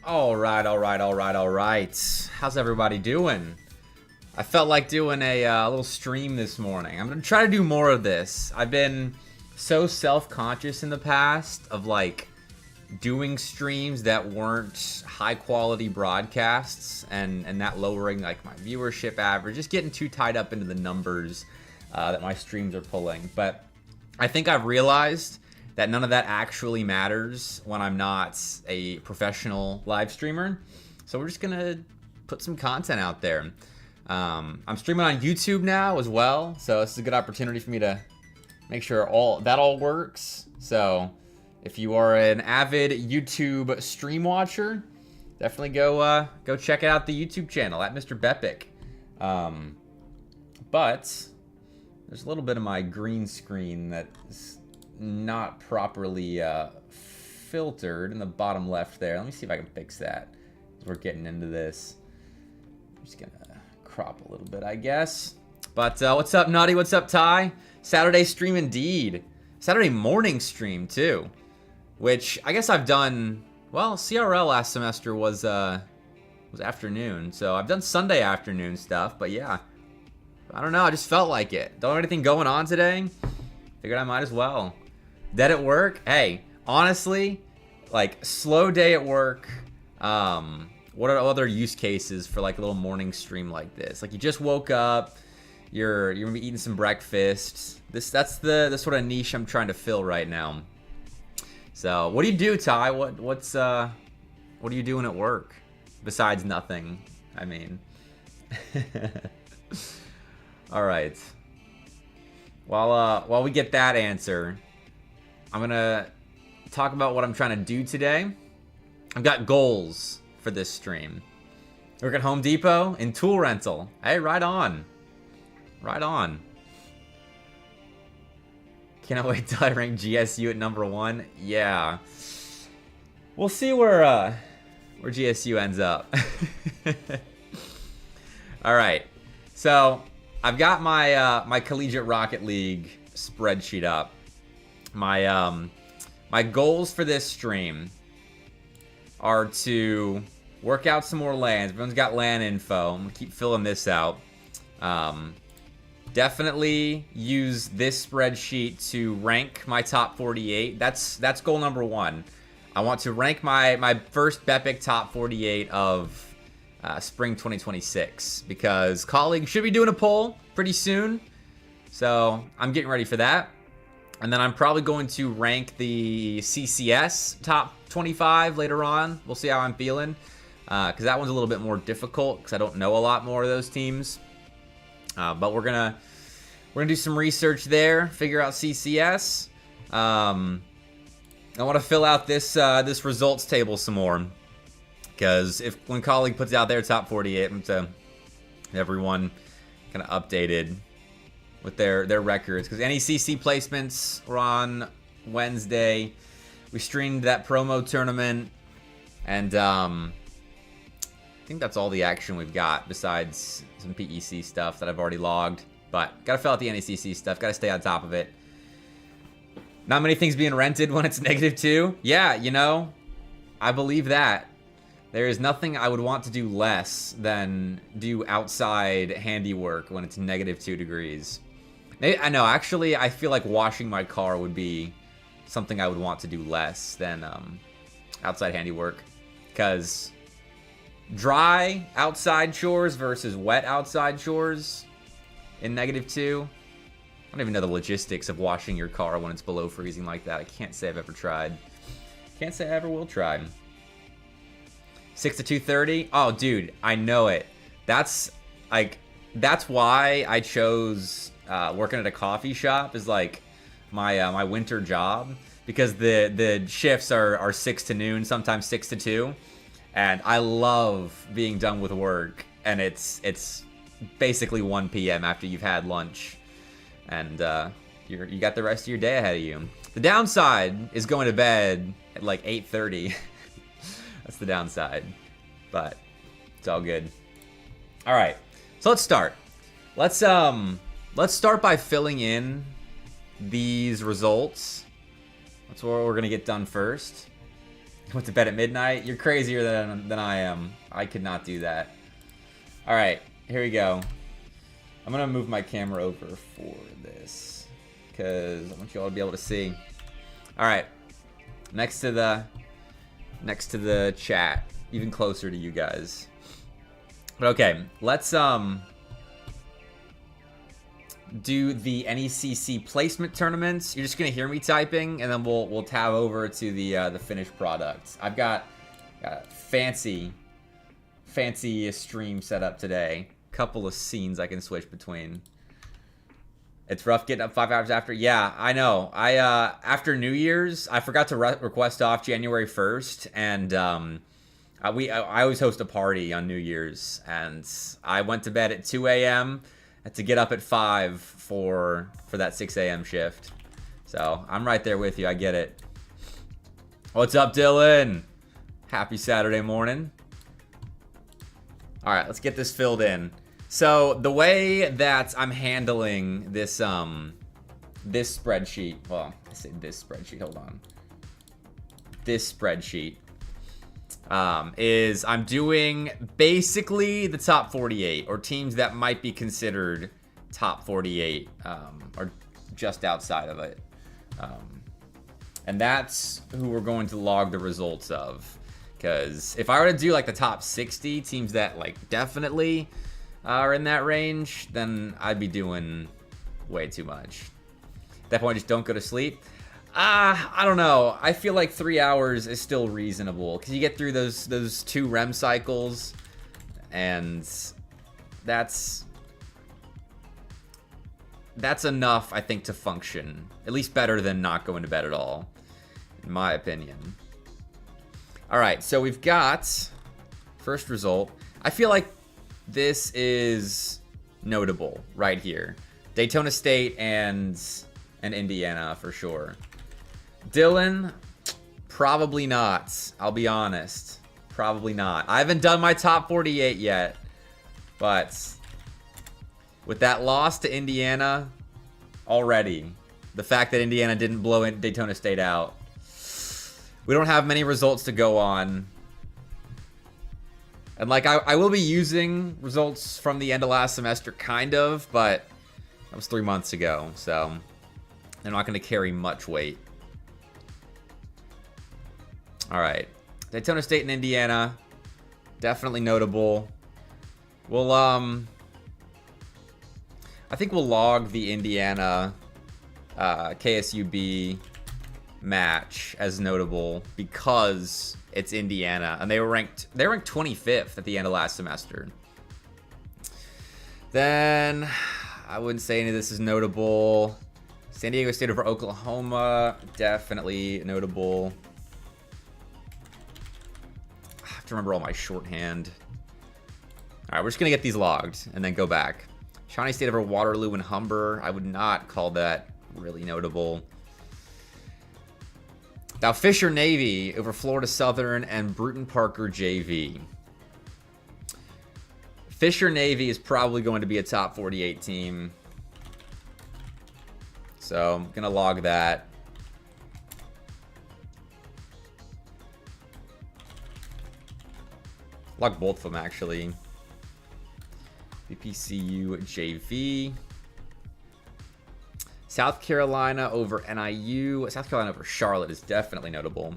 All right. How's everybody doing? I felt like doing a little stream this morning. I'm gonna try to do more of this. I've been so self-conscious in the past of like doing streams that weren't high-quality broadcasts and that lowering like my viewership average, just getting too tied up into the numbers that my streams are pulling. But I think I've realized that none of that actually matters when I'm not a professional live streamer. So we're just gonna put some content out there. I'm streaming on YouTube now as well, so this is a good opportunity for me to make sure all works. So if you are an avid YouTube stream watcher, definitely go check out the YouTube channel at Mr. Bepic. But there's a little bit of my green screen that's not properly filtered in the bottom left there. Let me see if I can fix that as we're getting into this. I'm just gonna crop a little bit, I guess. But what's up, Nutty? What's up, Ty? Saturday stream indeed. Saturday morning stream too, which I guess I've done. Well, CRL last semester was afternoon, so I've done Sunday afternoon stuff. But yeah, I don't know. I just felt like it. Don't have anything going on today. Figured I might as well. Dead at work? Hey, honestly, like slow day at work. What are other use cases for like a little morning stream like this? Like you just woke up, you're gonna be eating some breakfast. That's the sort of niche I'm trying to fill right now. So what do you do, Ty? What are you doing at work besides nothing? I mean, all right. While we get that answer, I'm gonna talk about what I'm trying to do today. I've got goals for this stream. Work at Home Depot in tool rental. Hey, right on. Right on. Cannot wait till I rank GSU at #1. Yeah. We'll see where GSU ends up. All right. So I've got my Collegiate Rocket League spreadsheet up. My goals for this stream are to work out some more lands. Everyone's got land info. I'm gonna keep filling this out. Definitely use this spreadsheet to rank my top 48. That's goal number 1. I want to rank my first Bepic top 48 of spring 2026 because colleagues should be doing a poll pretty soon. So I'm getting ready for that. And then I'm probably going to rank the CCS top 25 later on. We'll see how I'm feeling. Because that one's a little bit more difficult because I don't know a lot more of those teams. But we're gonna do some research there, figure out CCS. I want to fill out this results table some more. Because when colleague puts out their top 48, I'm to everyone kind of updated with their records. Because any CC placements were on Wednesday. We streamed that promo tournament, and I think that's all the action we've got besides some PEC stuff that I've already logged. But gotta fill out the NACC stuff. Gotta stay on top of it. Not many things being rented when it's -2. Yeah, you know, I believe that. There is nothing I would want to do less than do outside handiwork when it's -2 degrees. I know, actually, I feel like washing my car would be something I would want to do less than outside handiwork. Because dry outside chores versus wet outside chores in -2. I don't even know the logistics of washing your car when it's below freezing like that. I can't say I've ever tried. Can't say I ever will try. 6 to 2:30? Oh, dude, I know it. That's why I chose working at a coffee shop is like my winter job, because the shifts are 6 to noon, sometimes 6 to 2, and I love being done with work, and it's basically 1 p.m. after you've had lunch, and you got the rest of your day ahead of you. The downside is going to bed at like 8:30. That's the downside, but it's all good. All right, so let's start. Let's start by filling in these results. That's what we're gonna get done first. Went to bed at midnight? You're crazier than I am. I could not do that. Alright, here we go. I'm gonna move my camera over for this, because I want you all to be able to see. Alright. Next to the chat. Even closer to you guys. But okay, let's do the NECC placement tournaments. You're just gonna hear me typing, and then we'll tab over to the finished product. I've got a fancy stream set up today. Couple of scenes I can switch between. It's rough getting up 5 hours after. Yeah, I know. After New Year's, I forgot to request off January 1st, and I always host a party on New Year's, and I went to bed at 2 a.m. to get up at 5 for that 6 a.m. shift. So I'm right there with you. I get it. What's up, Dylan? Happy Saturday morning. All right, let's get this filled in. So the way that I'm handling this this spreadsheet, well, I say this spreadsheet. Hold on. This spreadsheet is I'm doing basically the top 48, or teams that might be considered top 48, or just outside of it. And that's who we're going to log the results of. Because if I were to do like the top 60 teams that like definitely are in that range, then I'd be doing way too much. At that point, just don't go to sleep. I don't know. I feel like 3 hours is still reasonable because you get through those 2 REM cycles, and that's enough, I think, to function. At least better than not going to bed at all, in my opinion. All right, so we've got first result. I feel like this is notable right here. Daytona State and Indiana for sure. Dylan, probably not. I'll be honest. Probably not. I haven't done my top 48 yet, but with that loss to Indiana already, the fact that Indiana didn't blow Daytona State out, we don't have many results to go on. And like, I will be using results from the end of last semester, kind of, but that was 3 months ago, so they're not going to carry much weight. All right, Daytona State and Indiana, definitely notable. We'll I think we'll log the Indiana KSUB match as notable because it's Indiana, and they were ranked 25th at the end of last semester. Then I wouldn't say any of this is notable. San Diego State over Oklahoma, definitely notable. I have to remember all my shorthand. All right, we're just gonna get these logged and then go back. Shawnee State over Waterloo and Humber, I would not call that really notable. Now, Fisher Navy over Florida Southern and Bruton Parker JV. Fisher Navy is probably going to be a top 48 team. So I'm going to log that. Log both of them, actually. BPCU JV. South Carolina over NIU. South Carolina over Charlotte is definitely notable.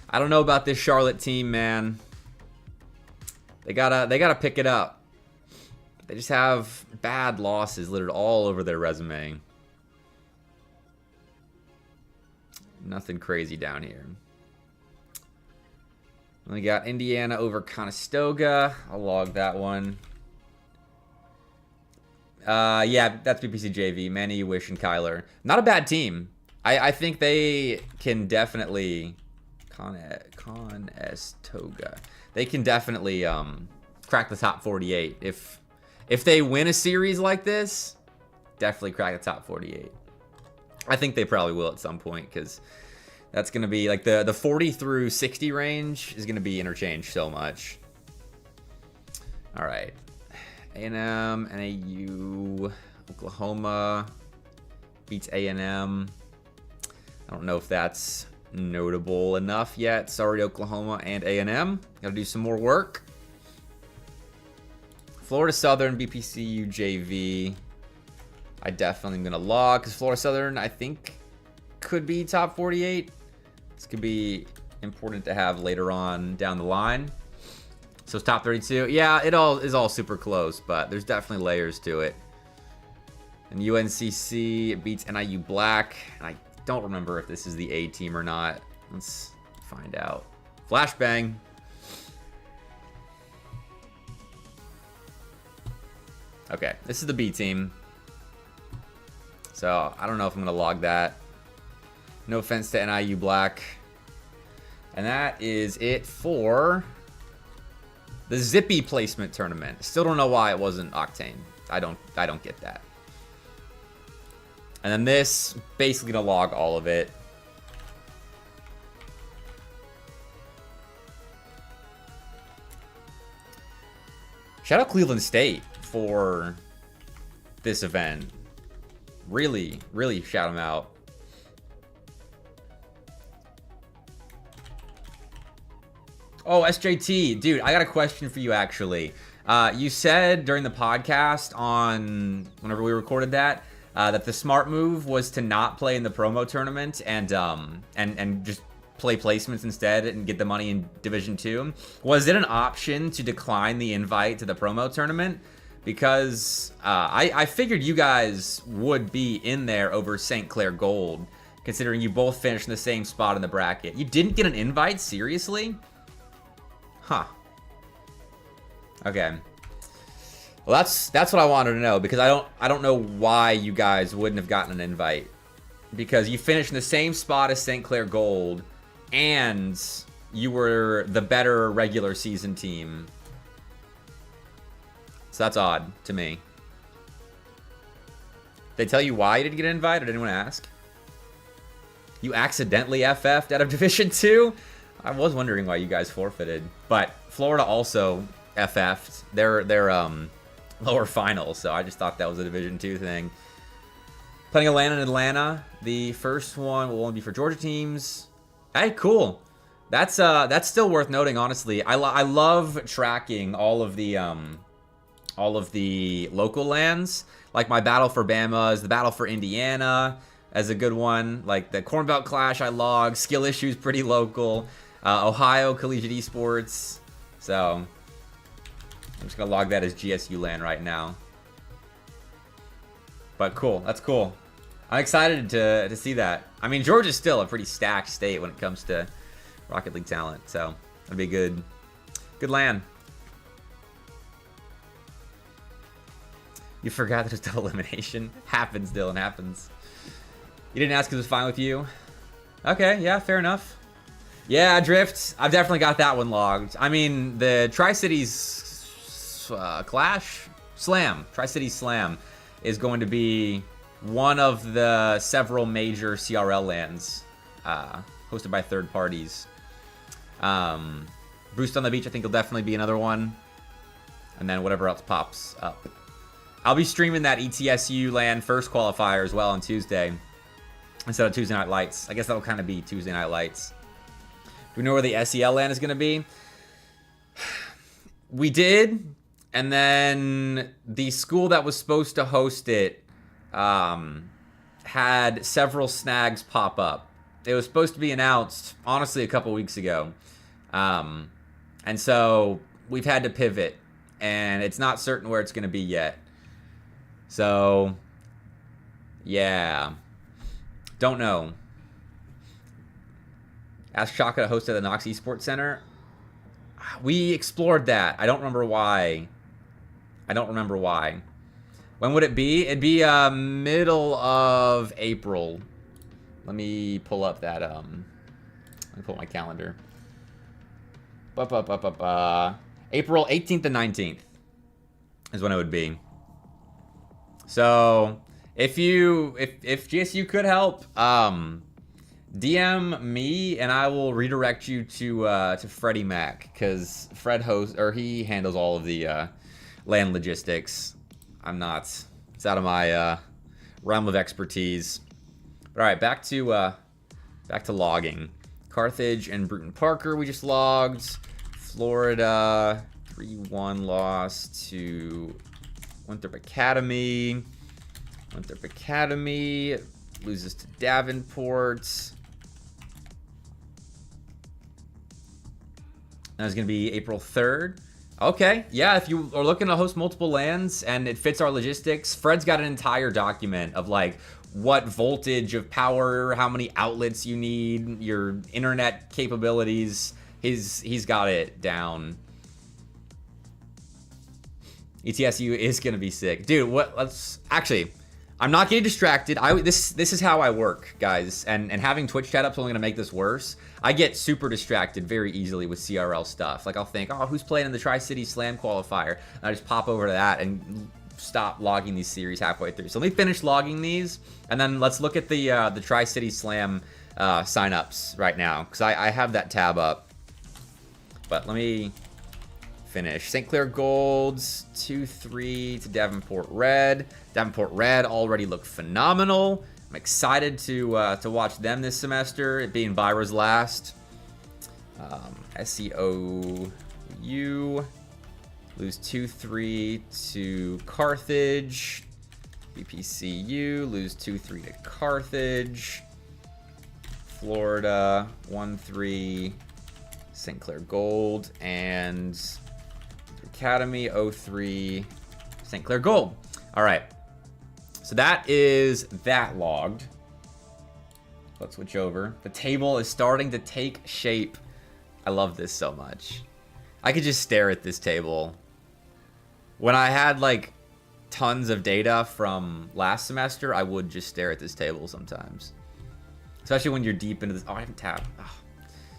I don't know about this Charlotte team, man. They gotta pick it up. They just have bad losses littered all over their resume. Nothing crazy down here. We got Indiana over Conestoga. I'll log that one. Yeah, that's BPC JV. Manny, Wish, and Kyler. Not a bad team. I think they can definitely Conestoga. They can definitely crack the top 48 if they win a series like this. Definitely crack the top 48. I think they probably will at some point because that's gonna be like the 40 through 60 range is gonna be interchanged so much. All right. A&M, NAU, Oklahoma beats A&M. I don't know if that's notable enough yet. Sorry, Oklahoma and A&M. Got to do some more work. Florida Southern, BPCU, JV. I definitely am going to log because Florida Southern, I think, could be top 48. This could be important to have later on down the line. So it's top 32. Yeah, it all is all super close, but there's definitely layers to it. And UNCC beats NIU Black. And I don't remember if this is the A team or not. Let's find out. Flashbang. Okay, this is the B team. So I don't know if I'm going to log that. No offense to NIU Black. And that is it for the Zippy placement tournament. Still don't know why it wasn't Octane. I don't get that. And then this, basically gonna log all of it. Shout out Cleveland State for this event. Really, really shout them out. Oh, SJT, dude, I got a question for you actually. You said during the podcast on whenever we recorded that the smart move was to not play in the promo tournament and just play placements instead and get the money in Division 2. Was it an option to decline the invite to the promo tournament? Because I figured you guys would be in there over St. Clair Gold, considering you both finished in the same spot in the bracket. You didn't get an invite? Seriously? Huh. Okay. Well, that's what I wanted to know, because I don't know why you guys wouldn't have gotten an invite. Because you finished in the same spot as St. Clair Gold, and you were the better regular season team. So that's odd to me. They tell you why you didn't get an invite, or did anyone ask? You accidentally FF'd out of Division 2? I was wondering why you guys forfeited. But Florida also FF'd their lower finals, so I just thought that was a Division 2 thing. Playing Atlanta. The first one will only be for Georgia teams. Hey, cool. That's still worth noting, honestly. I love tracking all of the local lands. Like my Battle for Bama's, the Battle for Indiana as a good one. Like the Corn Belt Clash I log. Skill Issues pretty local. Ohio Collegiate Esports. So I'm just gonna log that as GSU land right now. But cool, that's cool. I'm excited to see that. I mean, Georgia's still a pretty stacked state when it comes to Rocket League talent, so that'd be good land. You forgot that it was double elimination. Happens, Dylan, happens. You didn't ask if it was fine with you. Okay, yeah, fair enough. Yeah, Drift. I've definitely got that one logged. I mean, the Tri-Cities Clash? Slam. Tri-Cities Slam is going to be one of the several major CRL lands hosted by third parties. Boost on the Beach, I think, will definitely be another one. And then whatever else pops up. I'll be streaming that ETSU land first qualifier as well on Tuesday instead of Tuesday Night Lights. I guess that'll kind of be Tuesday Night Lights. Do we know where the SEL land is going to be? We did, and then the school that was supposed to host it had several snags pop up. It was supposed to be announced, honestly, a couple weeks ago. And so we've had to pivot, and it's not certain where it's going to be yet. So, yeah. Don't know. Ask Shaka to host at the Knox Esports Center. We explored that. I don't remember why. When would it be? It'd be middle of April. Let me pull up that let me pull up my calendar. April 18th and 19th is when it would be. So if GSU could help, DM me and I will redirect you to Freddie Mac, because Fred he handles all of the land logistics. I'm not. It's out of my realm of expertise. But all right, back to Back to logging. Carthage and Bruton Parker we just logged. Florida 3-1 loss to Winthrop Academy. Winthrop Academy loses to Davenport. That's going to be April 3rd. Okay, yeah, if you are looking to host multiple lands and it fits our logistics, Fred's got an entire document of like what voltage of power, how many outlets you need, your internet capabilities. He's got it down. ETSU is gonna be sick, dude. I'm not getting distracted. This is how I work, guys, and having Twitch chat up is only gonna make this worse. I get super distracted very easily with CRL stuff. Like I'll think, oh, who's playing in the Tri-City Slam qualifier? And I just pop over to that and stop logging these series halfway through. So let me finish logging these, and then let's look at the Tri-City Slam signups right now, because I have that tab up. But let me finish. St. Clair Golds 2-3 to Davenport Red. Davenport Red already look phenomenal. I'm excited to watch them this semester, it being Byra's last. SEOU lose 2-3 to Carthage. BPCU lose 2-3 to Carthage. Florida 1-3 St. Clair Gold, and Academy 0-3 St. Clair Gold. All right. So that is that logged. Let's switch over. The table is starting to take shape. I love this so much. I could just stare at this table. When I had like tons of data from last semester, I would just stare at this table sometimes. Especially when you're deep into this. Oh, I haven't tapped. Oh.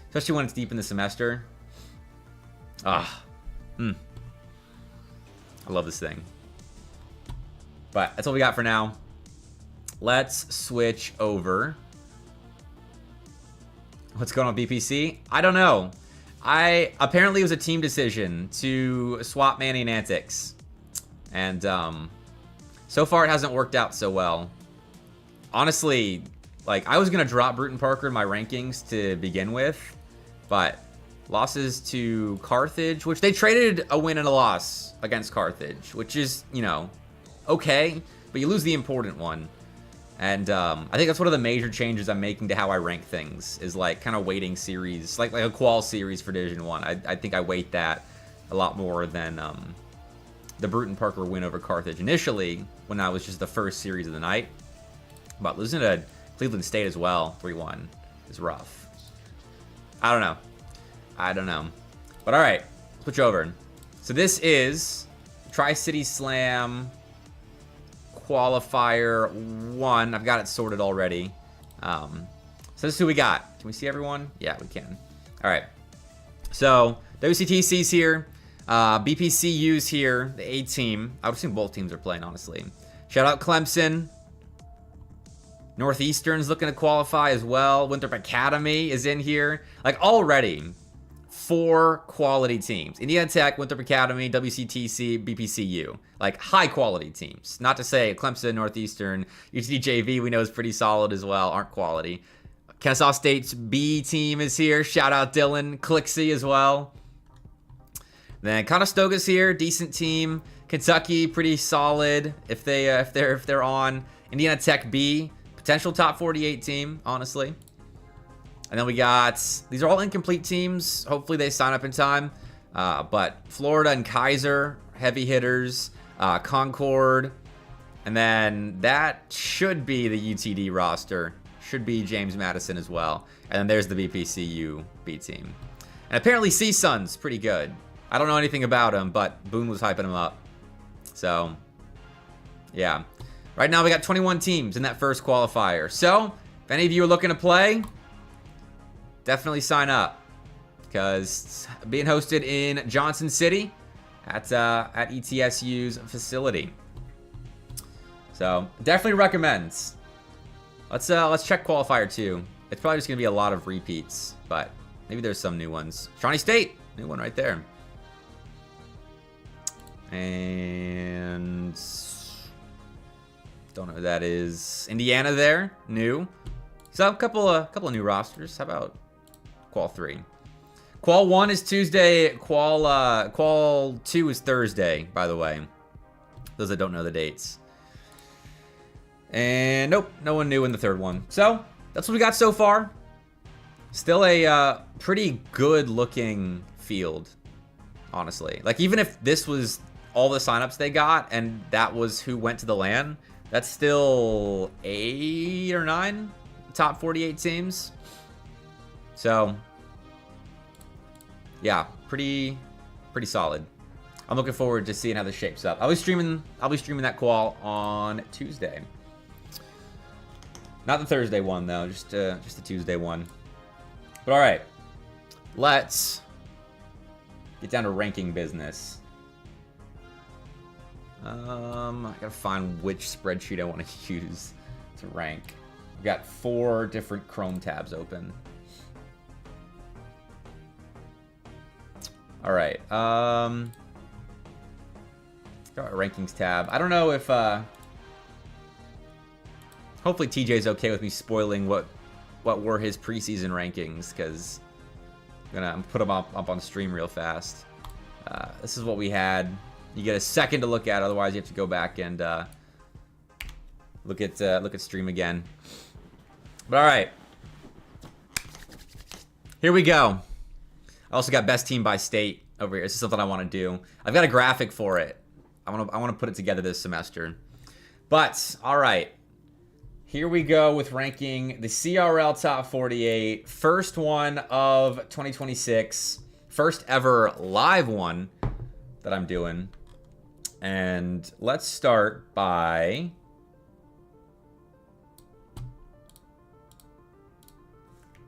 Especially when it's deep in the semester. I love this thing. But that's all we got for now. Let's switch over. What's going on BPC? I don't know. Apparently it was a team decision to swap Manny and Antics. And so far it hasn't worked out so well. Honestly, like I was gonna drop Bruton Parker in my rankings to begin with, but losses to Carthage, which they traded a win and a loss against Carthage, which is, you know, okay, but you lose the important one. And I think that's one of the major changes I'm making to how I rank things, is like kind of weighting series, like a qual series for Division 1. I think I weight that a lot more than the Bruton Parker win over Carthage initially, when I was just the first series of the night. But losing to Cleveland State as well, 3-1, is rough. I don't know. But all right, switch over. So this is Tri-City Slam Qualifier 1. I've got it sorted already. So this is who we got. Can we see everyone? Yeah, we can. All right. So WCTC's here. BPCU's here. The A team. I would assume both teams are playing, honestly. Shout out Clemson. Northeastern's looking to qualify as well. Winthrop Academy is in here. Like already, 4 quality teams. Indiana Tech, Winthrop Academy, WCTC, BPCU. Like high quality teams. Not to say Clemson, Northeastern, UTJV we know is pretty solid as well. Aren't quality. Kennesaw State's B team is here. Shout out Dylan. Clixie as well. Then Conestoga's here. Decent team. Kentucky, pretty solid if they're on. Indiana Tech B. Potential top 48 team, honestly. And then we got, these are all incomplete teams. Hopefully they sign up in time. But Florida and Kaiser, heavy hitters. Concord. And then that should be the UTD roster. Should be James Madison as well. And then there's the BPCU B team. And apparently C-Sun's pretty good. I don't know anything about him, but Boone was hyping him up. So, yeah. Right now we got 21 teams in that first qualifier. So, if any of you are looking to play, definitely sign up, because it's being hosted in Johnson City at ETSU's facility. So definitely recommend. Let's check qualifier 2. It's probably just gonna be a lot of repeats, but maybe there's some new ones. Shawnee State, new one right there. And don't know who that is. Indiana there, new. So a couple of new rosters. How about Qual 3? Qual 1 is Tuesday. Qual 2 is Thursday, by the way. Those that don't know the dates. And nope, no one new in the third one. So that's what we got so far. Still a pretty good looking field, honestly. Like, even if this was all the signups they got and that was who went to the LAN, that's still 8 or 9 top 48 teams. So yeah, pretty solid. I'm looking forward to seeing how this shapes up. I'll be streaming that qual on Tuesday. Not the Thursday one though, just the Tuesday one. But all right, let's get down to ranking business. I gotta find which spreadsheet I want to use to rank. We've got 4 different Chrome tabs open. All right, got a rankings tab. I don't know if hopefully TJ's okay with me spoiling what were his preseason rankings, because I'm gonna put them up on stream real fast. This is what we had. You get a second to look at, otherwise you have to go back and look at stream again. But all right, here we go. I also got best team by state over here. This is something I want to do. I've got a graphic for it. I want to put it together this semester. But all right, here we go with ranking the CRL top 48, first one of 2026, first ever live one that I'm doing. And let's start by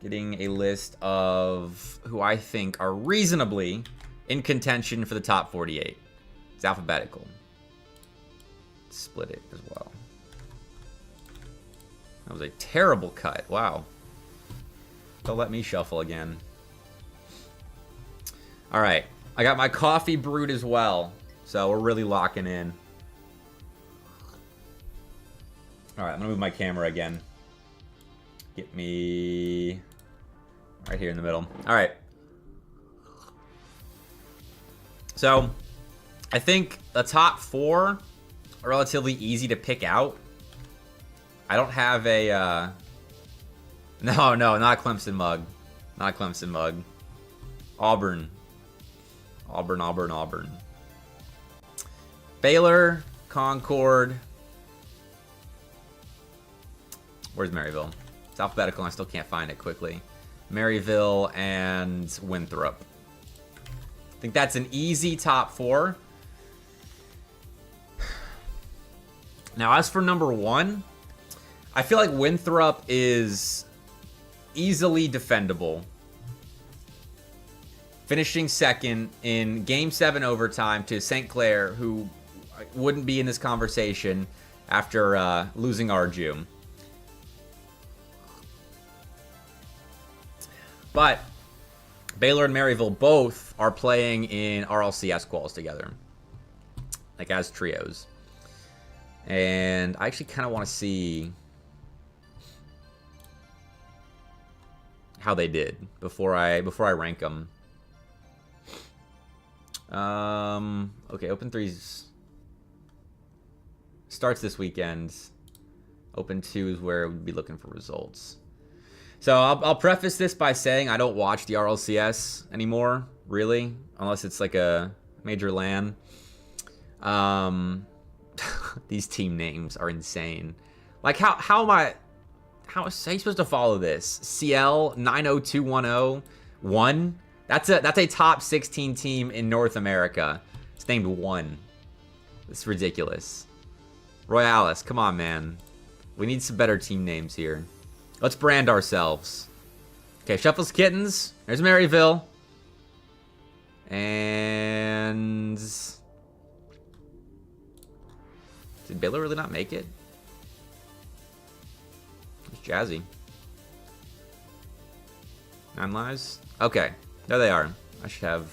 getting a list of who I think are reasonably in contention for the top 48. It's alphabetical. Split it as well. That was a terrible cut. Wow. Don't let me shuffle again. All right. I got my coffee brewed as well, so we're really locking in. All right, I'm gonna move my camera again. Get me right here in the middle. All right. So I think the top 4 are relatively easy to pick out. I don't have a no, not a Clemson mug. Not a Clemson mug. Auburn. Baylor, Concord. Where's Maryville? It's alphabetical and I still can't find it quickly. Maryville and Winthrop. I think that's an easy top 4. Now, as for number 1, I feel like Winthrop is easily defendable. Finishing second in Game 7 overtime to St. Clair, who wouldn't be in this conversation after losing Arju. But Baylor and Maryville both are playing in RLCS quals together, like as trios. And I actually kind of want to see how they did before I rank them. Okay, Open 3's starts this weekend. Open 2 is where we'd be looking for results. So I'll preface this by saying I don't watch the RLCS anymore, really, unless it's like a major LAN. These team names are insane. Like how are you supposed to follow this? CL 90210-1? That's a top 16 team in North America. It's named 1. It's ridiculous. Royales, come on, man. We need some better team names here. Let's brand ourselves. Okay, Shuffles Kittens. There's Maryville. And did Baylor really not make it? It's Jazzy. 9 lives? Okay. There they are. I should have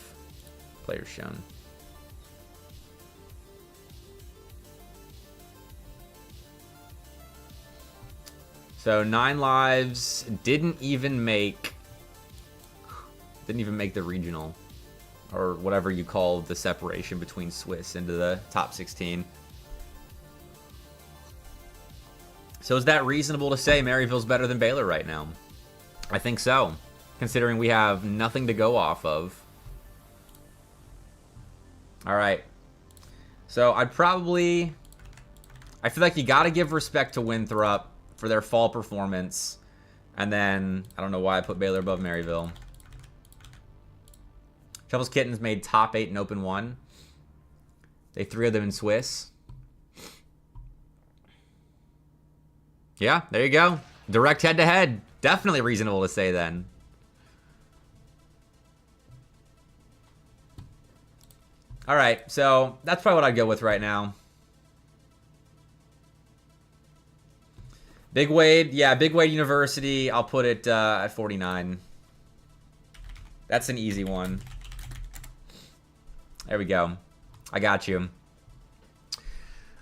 players shown. So 9 lives, didn't even make the regional, or whatever you call the separation between Swiss into the top 16. So is that reasonable to say Maryville's better than Baylor right now? I think so, considering we have nothing to go off of. All right. So I feel like you got to give respect to Winthrop for their fall performance. And then, I don't know why I put Baylor above Maryville. Shovels Kittens made top 8 in Open 1. They 3 of them in Swiss. Yeah, there you go. Direct head-to-head. Definitely reasonable to say then. All right, so that's probably what I'd go with right now. Big Wade, yeah, Big Wade University, I'll put it at 49. That's an easy one. There we go. I got you.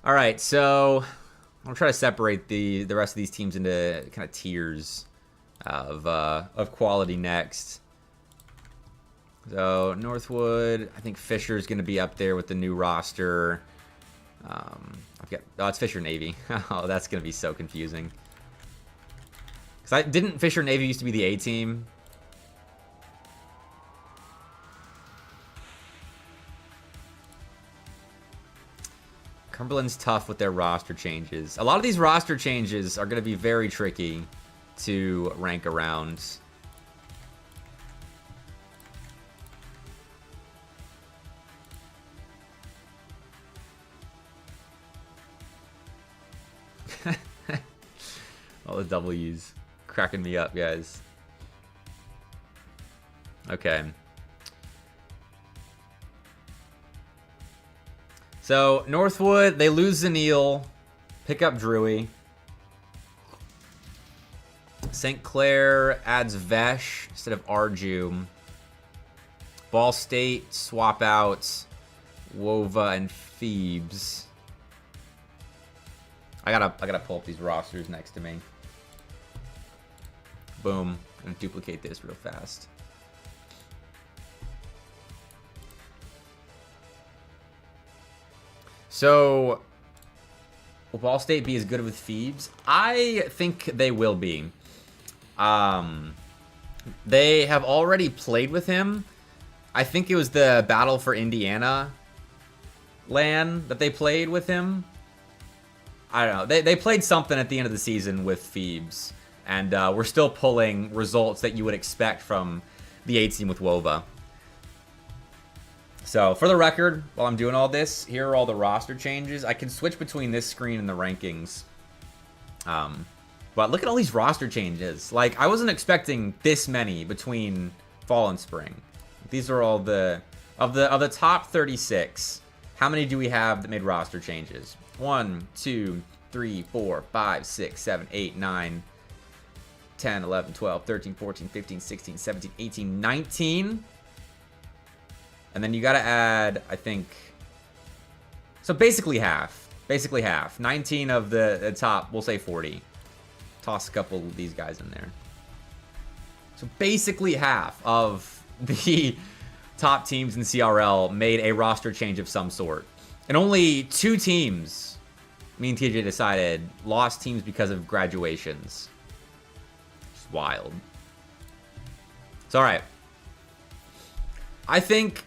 All right, so I'll try to separate the rest of these teams into kind of tiers of quality next. So Northwood, I think Fisher's going to be up there with the new roster. It's Fisher Navy. Oh, that's going to be so confusing. Because didn't Fisher Navy used to be the A team? Cumberland's tough with their roster changes. A lot of these roster changes are going to be very tricky to rank around. All the W's cracking me up, guys. Okay. So, Northwood, they lose Zanil, pick up Drewy. St. Clair adds Vesh instead of Arju. Ball State, swap out Wova and Phoebes. I gotta pull up these rosters next to me. Boom. I'm gonna duplicate this real fast. So, will Ball State be as good with Phoebes? I think they will be. They have already played with him. I think it was the Battle for Indiana LAN that they played with him. I don't know. They played something at the end of the season with Phoebes. And we're still pulling results that you would expect from the A team with Wova. So, for the record, while I'm doing all this, here are all the roster changes. I can switch between this screen and the rankings. But look at all these roster changes. Like, I wasn't expecting this many between fall and spring. These are all the... Of the top 36, how many do we have that made roster changes? 1, 2, 3, 4, 5, 6, 7, 8, 9... 10, 11, 12, 13, 14, 15, 16, 17, 18, 19. And then you got to add, I think... So basically half. Basically half. 19 of the top, we'll say 40. Toss a couple of these guys in there. So basically half of the top teams in CRL made a roster change of some sort. And only 2 teams, me and TJ decided, lost teams because of graduations. Wild. It's alright. I think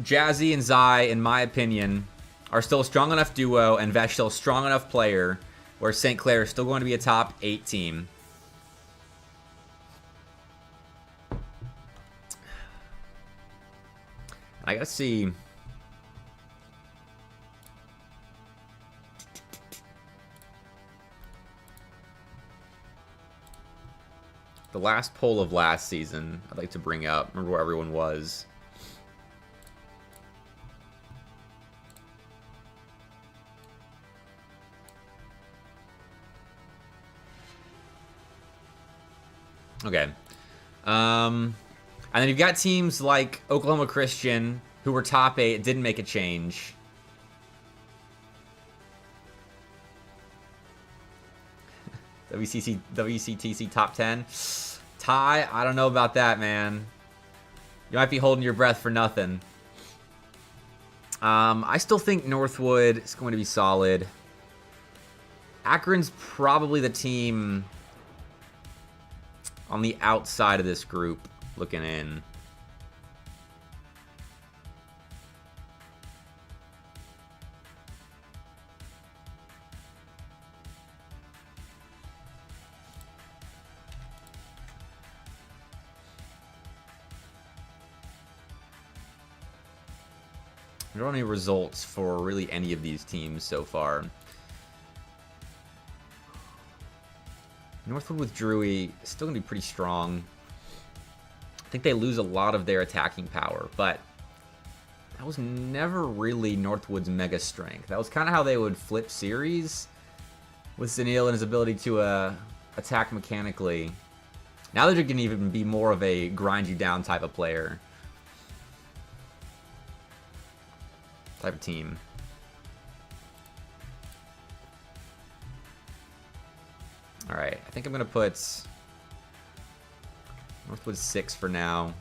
Jazzy and Zai, in my opinion, are still a strong enough duo, and Vesh still a strong enough player, where St. Clair is still going to be a top 8 team. I gotta see... The last poll of last season, I'd like to bring up. Remember where everyone was. Okay. And then you've got teams like Oklahoma Christian, who were top 8, didn't make a change. WCTC top 10. Ty, I don't know about that, man. You might be holding your breath for nothing. I still think Northwood is going to be solid. Akron's probably the team on the outside of this group looking in. I don't have any results for really any of these teams so far. Northwood with Drury is still going to be pretty strong. I think they lose a lot of their attacking power, but that was never really Northwood's mega strength. That was kind of how they would flip series with Zanil and his ability to attack mechanically. Now they're going to even be more of a grind you down type of player. Type of team. Alright, I think I'm going to put Northwood 6 for now.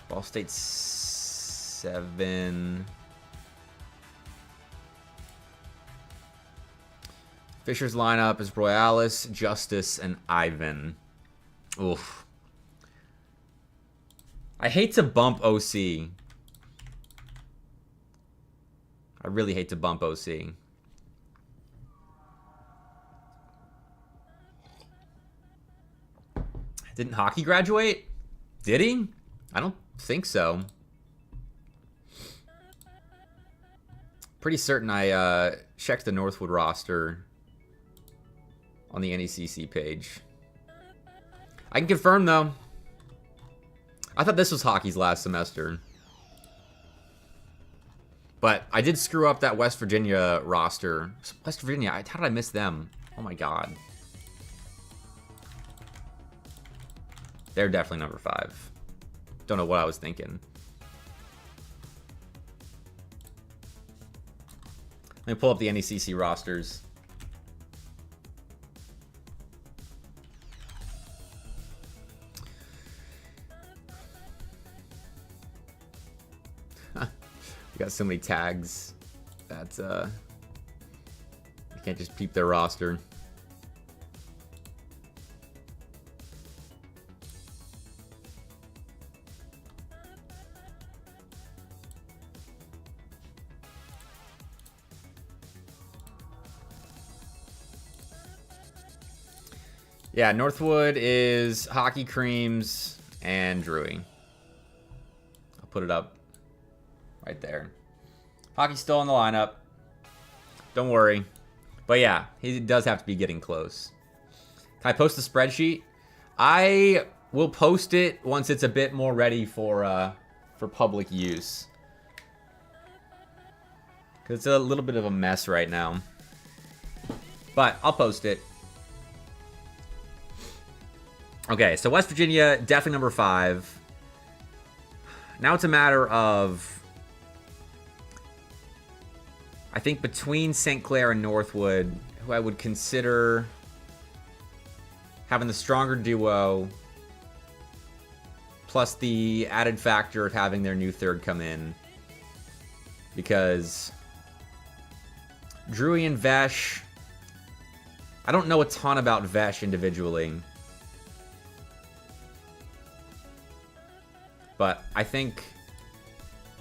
Ball State 7. Fisher's lineup is Royalis, Justice, and Ivan. Oof. I hate to bump OC. I really hate to bump OC. Didn't Hockey graduate? Did he? I don't think so. Pretty certain I checked the Northwood roster on the NECC page. I can confirm though. I thought this was Hockey's last semester. But I did screw up that West Virginia roster. West Virginia, how did I miss them? Oh my god. They're definitely number 5. Don't know what I was thinking. Let me pull up the NECC rosters. We got so many tags that you can't just peep their roster. Yeah, Northwood is Hockey, Creams, and Drury. I'll put it up right there. Hockey's still in the lineup. Don't worry. But yeah, he does have to be getting close. Can I post the spreadsheet? I will post it once it's a bit more ready for public use. Because it's a little bit of a mess right now. But I'll post it. Okay, so West Virginia, definitely number 5. Now it's a matter of, I think between St. Clair and Northwood, who I would consider having the stronger duo, plus the added factor of having their new third come in. Because Drury and Vesh, I don't know a ton about Vesh individually. But I think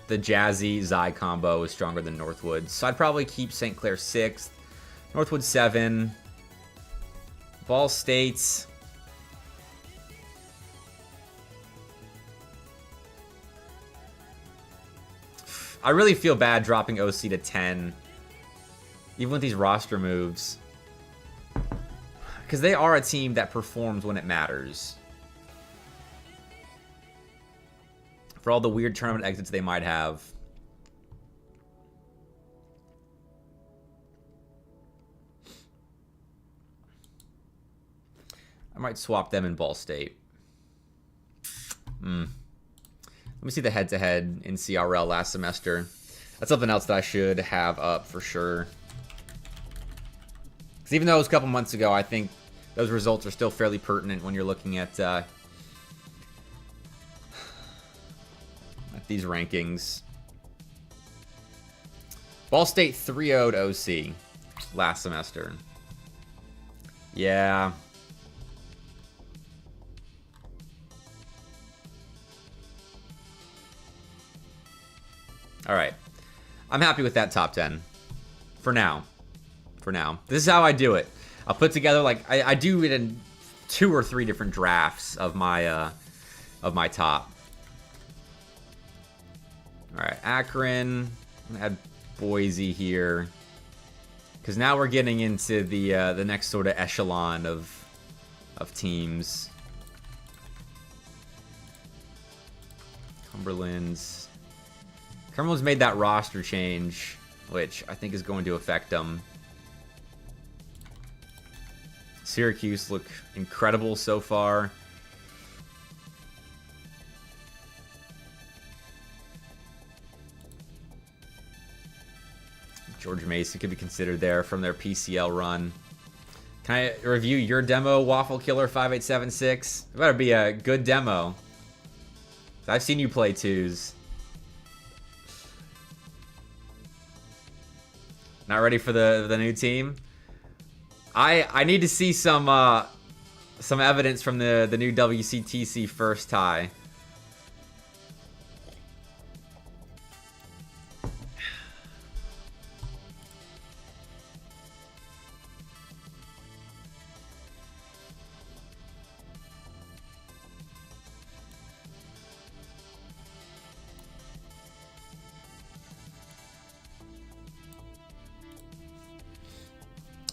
the Jazzy Zai combo is stronger than Northwood. So I'd probably keep St. Clair 6th. Northwood 7. Ball States. I really feel bad dropping OC to 10. Even with these roster moves. Because they are a team that performs when it matters. For all the weird tournament exits they might have. I might swap them in Ball State. Let me see the head-to-head in CRL last semester. That's something else that I should have up for sure. Because even though it was a couple months ago, I think those results are still fairly pertinent when you're looking at these rankings. Ball State 3-0'd OC last semester. Yeah. All right. I'm happy with that top 10. For now. For now. This is how I do it. I'll put together, like, I do it in 2 or 3 different drafts of my top. All right, Akron. I'm gonna add Boise here, because now we're getting into the next sort of echelon of teams. Cumberland's made that roster change, which I think is going to affect them. Syracuse look incredible so far. George Mason could be considered there from their PCL run. Can I review your demo, Waffle Killer 5876? It better be a good demo. I've seen you play twos. Not ready for the new team? I need to see some evidence from the new WCTC first tie.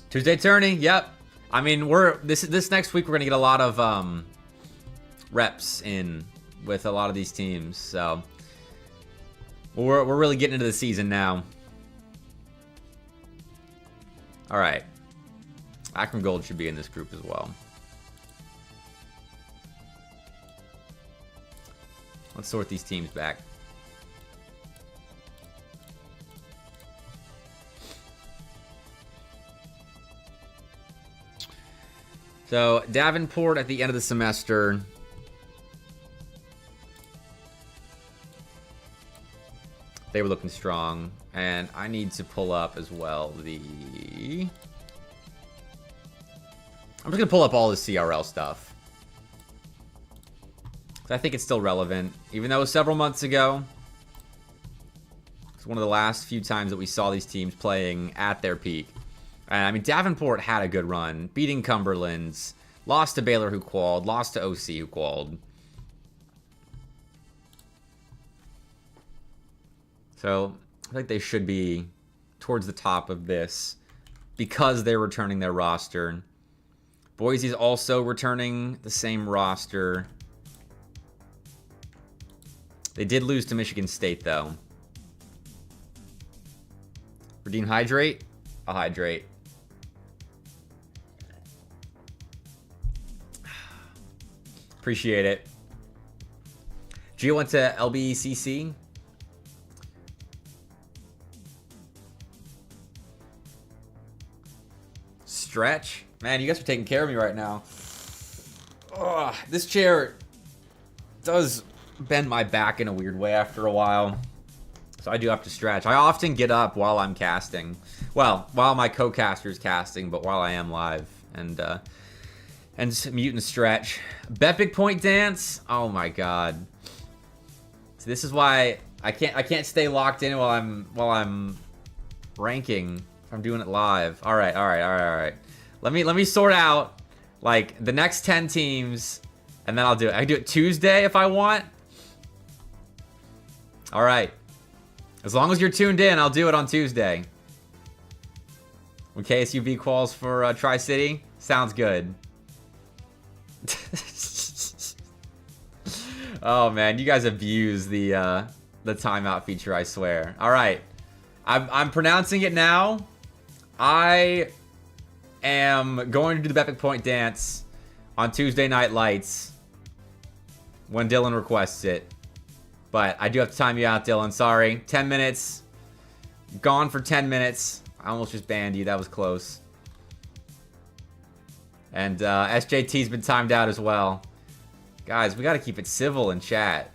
Tuesday tourney, yep. I mean, this next week we're gonna get a lot of reps in with a lot of these teams, so we're really getting into the season now. All right, Akron Gold should be in this group as well. Let's sort these teams back. So, Davenport at the end of the semester. They were looking strong. And I need to pull up as well I'm just going to pull up all the CRL stuff. I think it's still relevant. Even though it was several months ago. It's one of the last few times that we saw these teams playing at their peak. I mean, Davenport had a good run, beating Cumberland's, lost to Baylor who qualled, lost to OC who qualled. So, I think they should be towards the top of this because they're returning their roster. Boise's also returning the same roster. They did lose to Michigan State, though. Redeem hydrate? I'll hydrate. Appreciate it. Gio went to LBCC. Stretch. Man, you guys are taking care of me right now. Ugh, this chair does bend my back in a weird way after a while. So I do have to stretch. I often get up while I'm casting. Well, while my co-caster's casting, but while I am live. And mute and stretch. Bepic point dance. Oh my god. So this is why I can't stay locked in while I'm ranking. If I'm doing it live. All right. Let me sort out like the next 10 teams, and then I'll do it. I can do it Tuesday if I want. All right. As long as you're tuned in, I'll do it on Tuesday. When KSUB quals for Tri-City, sounds good. Oh man, you guys abuse the timeout feature, I swear. All right, I'm pronouncing it now. I am going to do the Bepic point dance on Tuesday Night Lights when Dylan requests it. But I do have to time you out, Dylan. Sorry, 10 minutes. Gone for 10 minutes. I almost just banned you. That was close. And SJT's been timed out as well. Guys, we got to keep it civil in chat.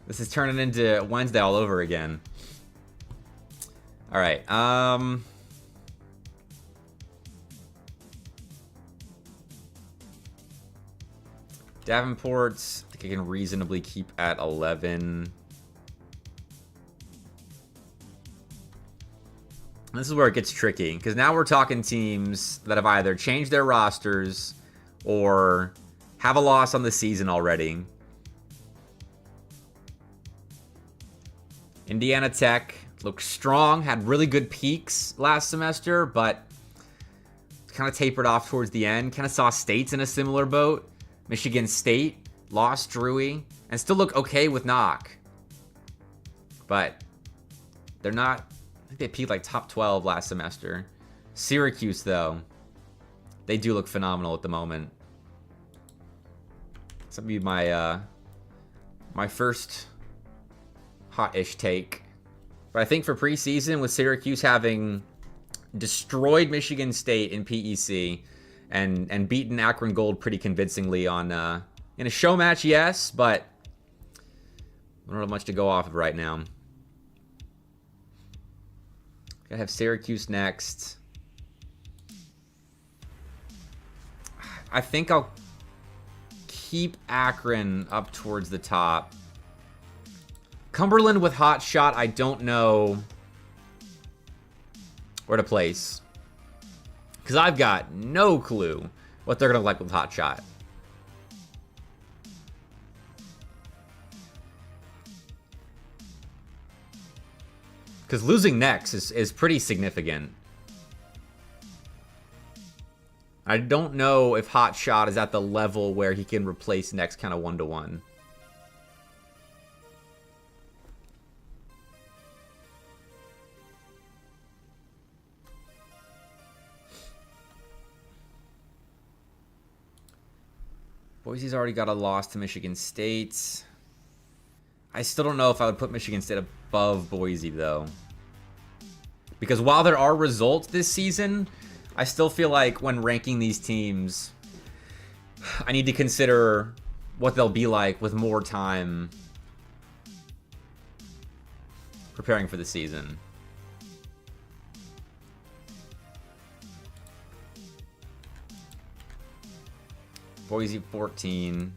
This is turning into Wednesday all over again. All right. Davenport's, I think I can reasonably keep at 11. This is where it gets tricky, because now we're talking teams that have either changed their rosters or have a loss on the season already. Indiana Tech looked strong, had really good peaks last semester, but kind of tapered off towards the end. Kennesaw State's in a similar boat. Michigan State lost Drewy and still look okay with knock. But they're not, I think they peaked like top 12 last semester. Syracuse, though, they do look phenomenal at the moment. This will be my my first hot-ish take. But I think for preseason, with Syracuse having destroyed Michigan State in PEC and beaten Akron Gold pretty convincingly on in a show match, yes, but I don't have much to go off of right now. Gotta have Syracuse next. I think I'll keep Akron up towards the top. Cumberland with Hot Shot, I don't know where to place. Because I've got no clue what they're going to like with Hot Shot. Because losing next is pretty significant. I don't know if Hot Shot is at the level where he can replace next kind of one-to-one. Boise's already got a loss to Michigan State. I still don't know if I would put Michigan State above Boise, though. Because while there are results this season, I still feel like when ranking these teams, I need to consider what they'll be like with more time preparing for the season. Boise 14,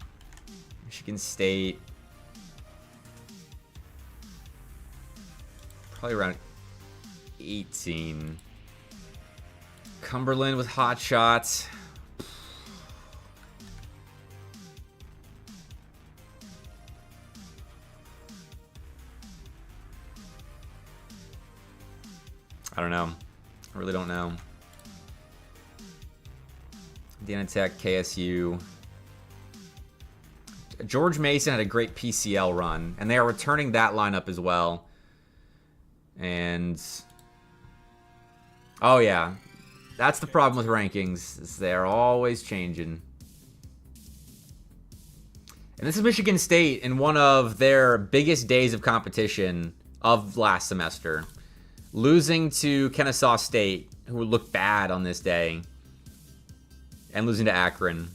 Michigan State probably around 18. Cumberland with Hot Shots. I don't know. I really don't know. Indiana Tech, KSU. George Mason had a great PCL run, and they are returning that lineup as well. And oh yeah, that's the problem with rankings, is they're always changing. And this is Michigan State in one of their biggest days of competition of last semester, losing to Kennesaw State, who looked bad on this day, and losing to Akron,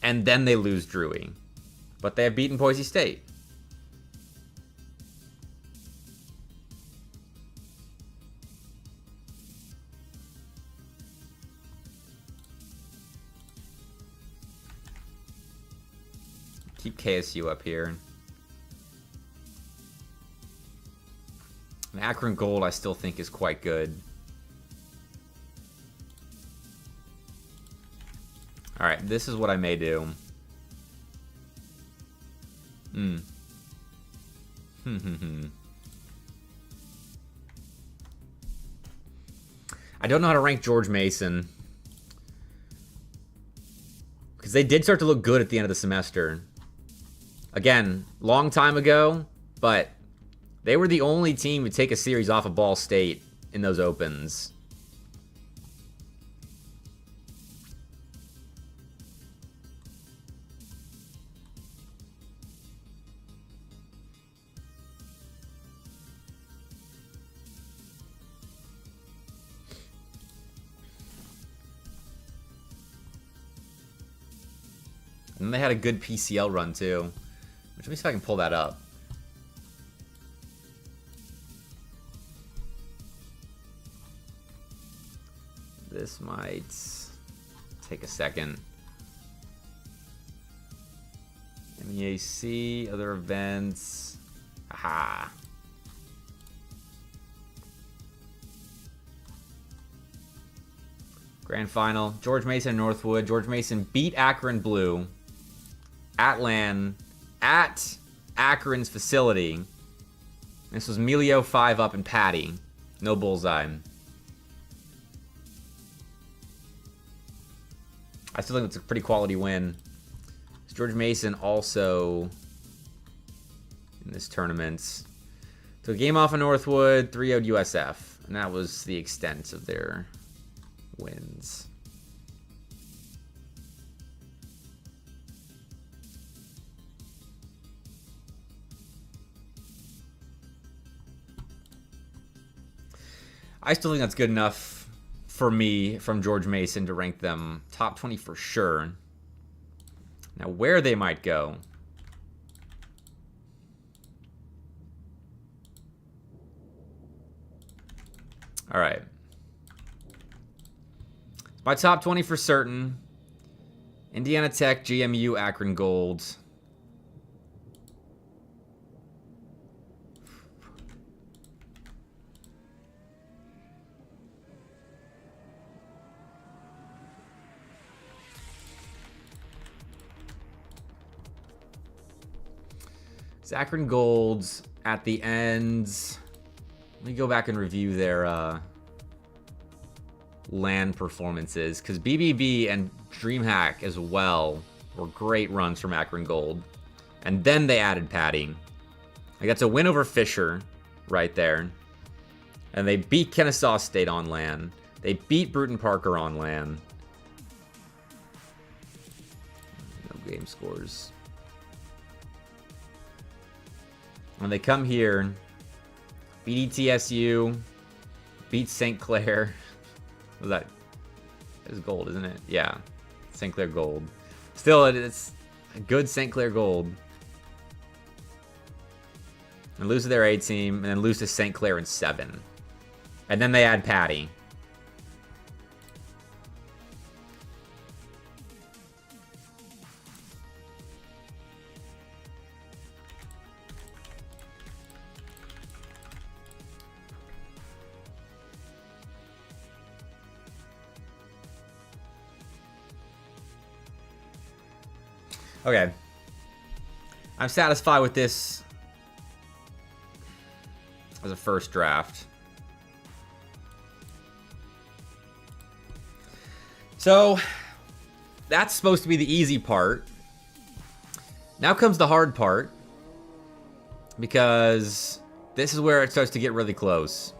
and then they lose Drewy, but they have beaten Boise State. Keep KSU up here. And Akron Gold I still think is quite good. Alright, this is what I may do. I don't know how to rank George Mason, because they did start to look good at the end of the semester. Again, long time ago, but they were the only team to take a series off of Ball State in those opens. And they had a good PCL run too. Let me see if I can pull that up. This might take a second. MEAC, other events. Aha. Grand Final. George Mason and Northwood. George Mason beat Akron Blue at LAN at Akron's facility. This was Melio 5 up and Patty. No bullseye. I still think it's a pretty quality win. George Mason also in this tournament took a game off of Northwood, 3-0'd USF, and that was the extent of their wins. I still think that's good enough for me from George Mason to rank them top 20 for sure. Now, where they might go. All right. My top 20 for certain. Indiana Tech, GMU, Akron Gold. Akron Golds at the end. Let me go back and review their LAN performances, because BBB and DreamHack as well were great runs from Akron Gold. And then they added Patty. Like, that's a win over Fisher right there. And they beat Kennesaw State on LAN. They beat Bruton Parker on LAN. No game scores. When they come here, beat ETSU, beat St. Clair. Was that? It's gold, isn't it? Yeah, St. Clair Gold. Still, it's a good St. Clair Gold. And lose to their A team, and then lose to St. Clair in 7. And then they add Patty. Okay. I'm satisfied with this as a first draft. So, that's supposed to be the easy part. Now comes the hard part, because this is where it starts to get really close.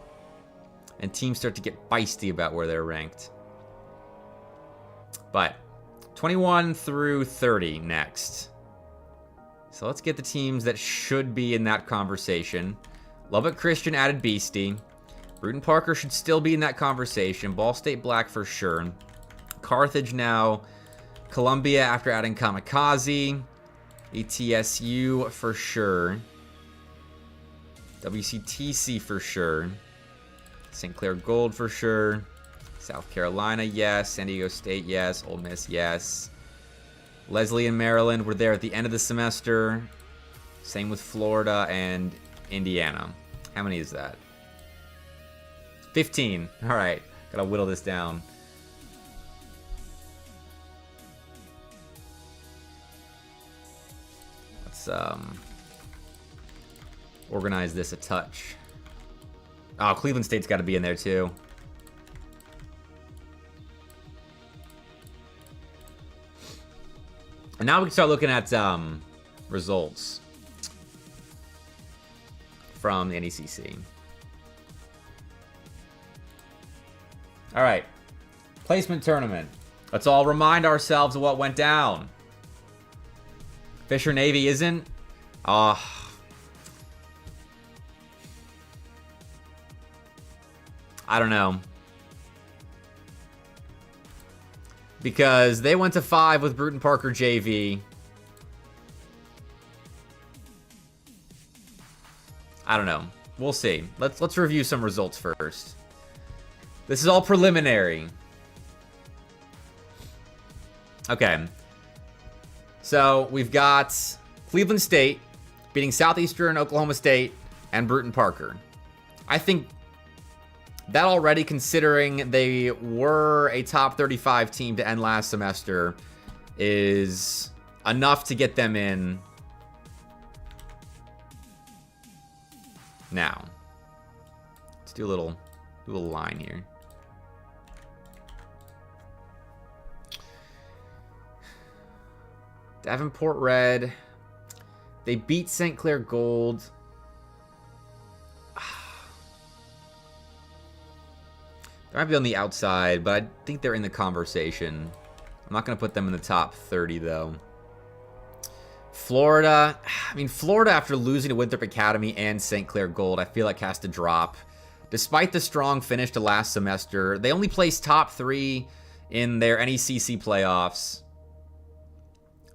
And teams start to get feisty about where they're ranked. But 21 through 30 next. So let's get the teams that should be in that conversation. Lubbock Christian added Beastie. Bruton Parker should still be in that conversation. Ball State Black for sure. Carthage now. Columbia after adding Kamikaze. ETSU for sure. WCTC for sure. St. Clair Gold for sure. South Carolina, yes. San Diego State, yes. Ole Miss, yes. Leslie and Maryland were there at the end of the semester. Same with Florida and Indiana. How many is that? 15. All right. Gotta whittle this down. Let's organize this a touch. Oh, Cleveland State's got to be in there too. And now we can start looking at results from the NECC. All right, placement tournament. Let's all remind ourselves of what went down. Fisher Navy isn't. I don't know. Because they went to 5 with Bruton Parker JV. I don't know. We'll see. Let's review some results first. This is all preliminary. Okay. So we've got Cleveland State beating Southeastern Oklahoma State and Bruton Parker. I think that already, considering they were a top 35 team to end last semester, is enough to get them in now. Let's do a little line here. Davenport Red. They beat St. Clair Gold. They might be on the outside, but I think they're in the conversation. I'm not going to put them in the top 30, though. Florida. I mean, Florida, after losing to Winthrop Academy and St. Clair Gold, I feel like has to drop. Despite the strong finish to last semester, they only placed top 3 in their NECC playoffs.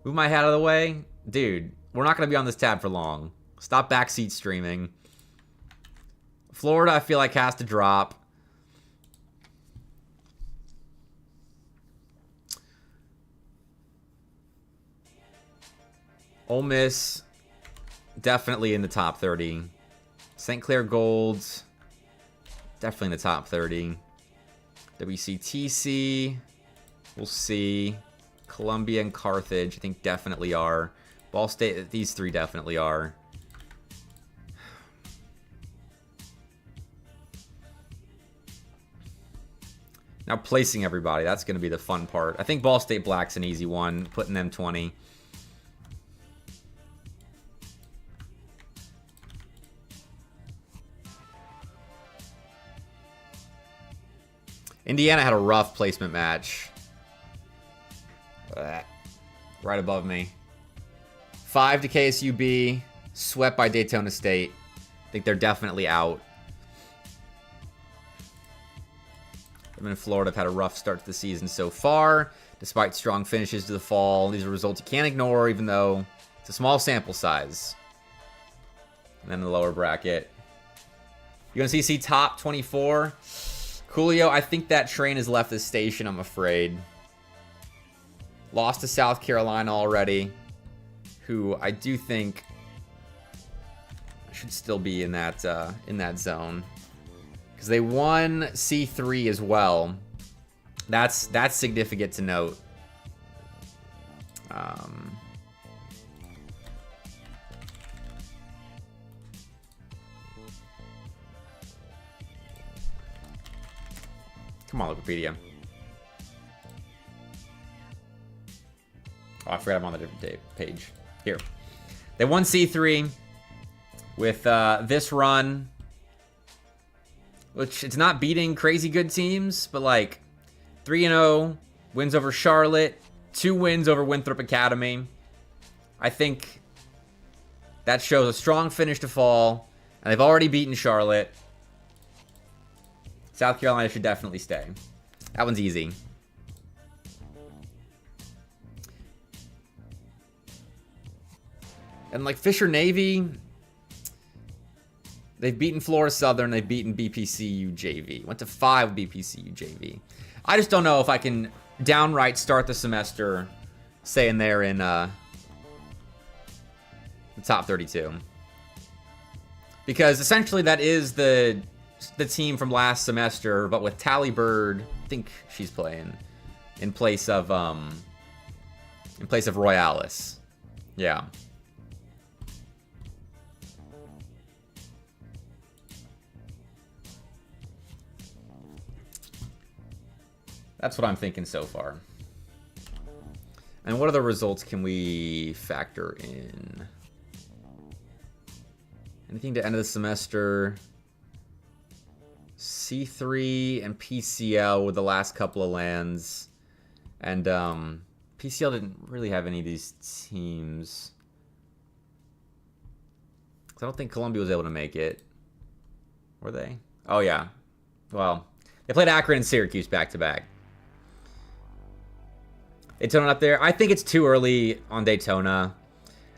Move my hat out of the way. Dude, we're not going to be on this tab for long. Stop backseat streaming. Florida, I feel like, has to drop. Ole Miss, definitely in the top 30. St. Clair Gold, definitely in the top 30. WCTC, we'll see. Columbia and Carthage, I think, definitely are. Ball State, these 3 definitely are. Now placing everybody, that's going to be the fun part. I think Ball State Black's an easy one, putting them 20. Indiana had a rough placement match. Right above me. 5 to KSUB. Swept by Daytona State. I think they're definitely out. Them in Florida have had a rough start to the season so far, despite strong finishes to the fall. These are results you can't ignore, even though it's a small sample size. And then in the lower bracket, UNCC top 24. Coolio, I think that train has left the station, I'm afraid. Lost to South Carolina already, who I do think should still be in that zone, because they won C3 as well. That's significant to note. Come on, Wikipedia. Oh, I forgot I'm on the different page. Here. They won C3 with this run, which it's not beating crazy good teams, but like 3-0, wins over Charlotte, 2 wins over Winthrop Academy. I think that shows a strong finish to fall, and they've already beaten Charlotte. South Carolina should definitely stay. That one's easy. And like Fisher Navy, they've beaten Florida Southern, they've beaten BPCU JV. Went to 5 BPCU JV. I just don't know if I can downright start the semester saying they're in the top 32. Because essentially that is the team from last semester, but with Tally Bird, I think she's playing in place of Royales. Yeah. That's what I'm thinking so far. And what other results can we factor in? Anything to end of the semester? C3 and PCL were the last couple of lands. And PCL didn't really have any of these teams. Because I don't think Columbia was able to make it. Were they? Oh, yeah. Well, they played Akron and Syracuse back-to-back. Daytona up there. I think it's too early on Daytona.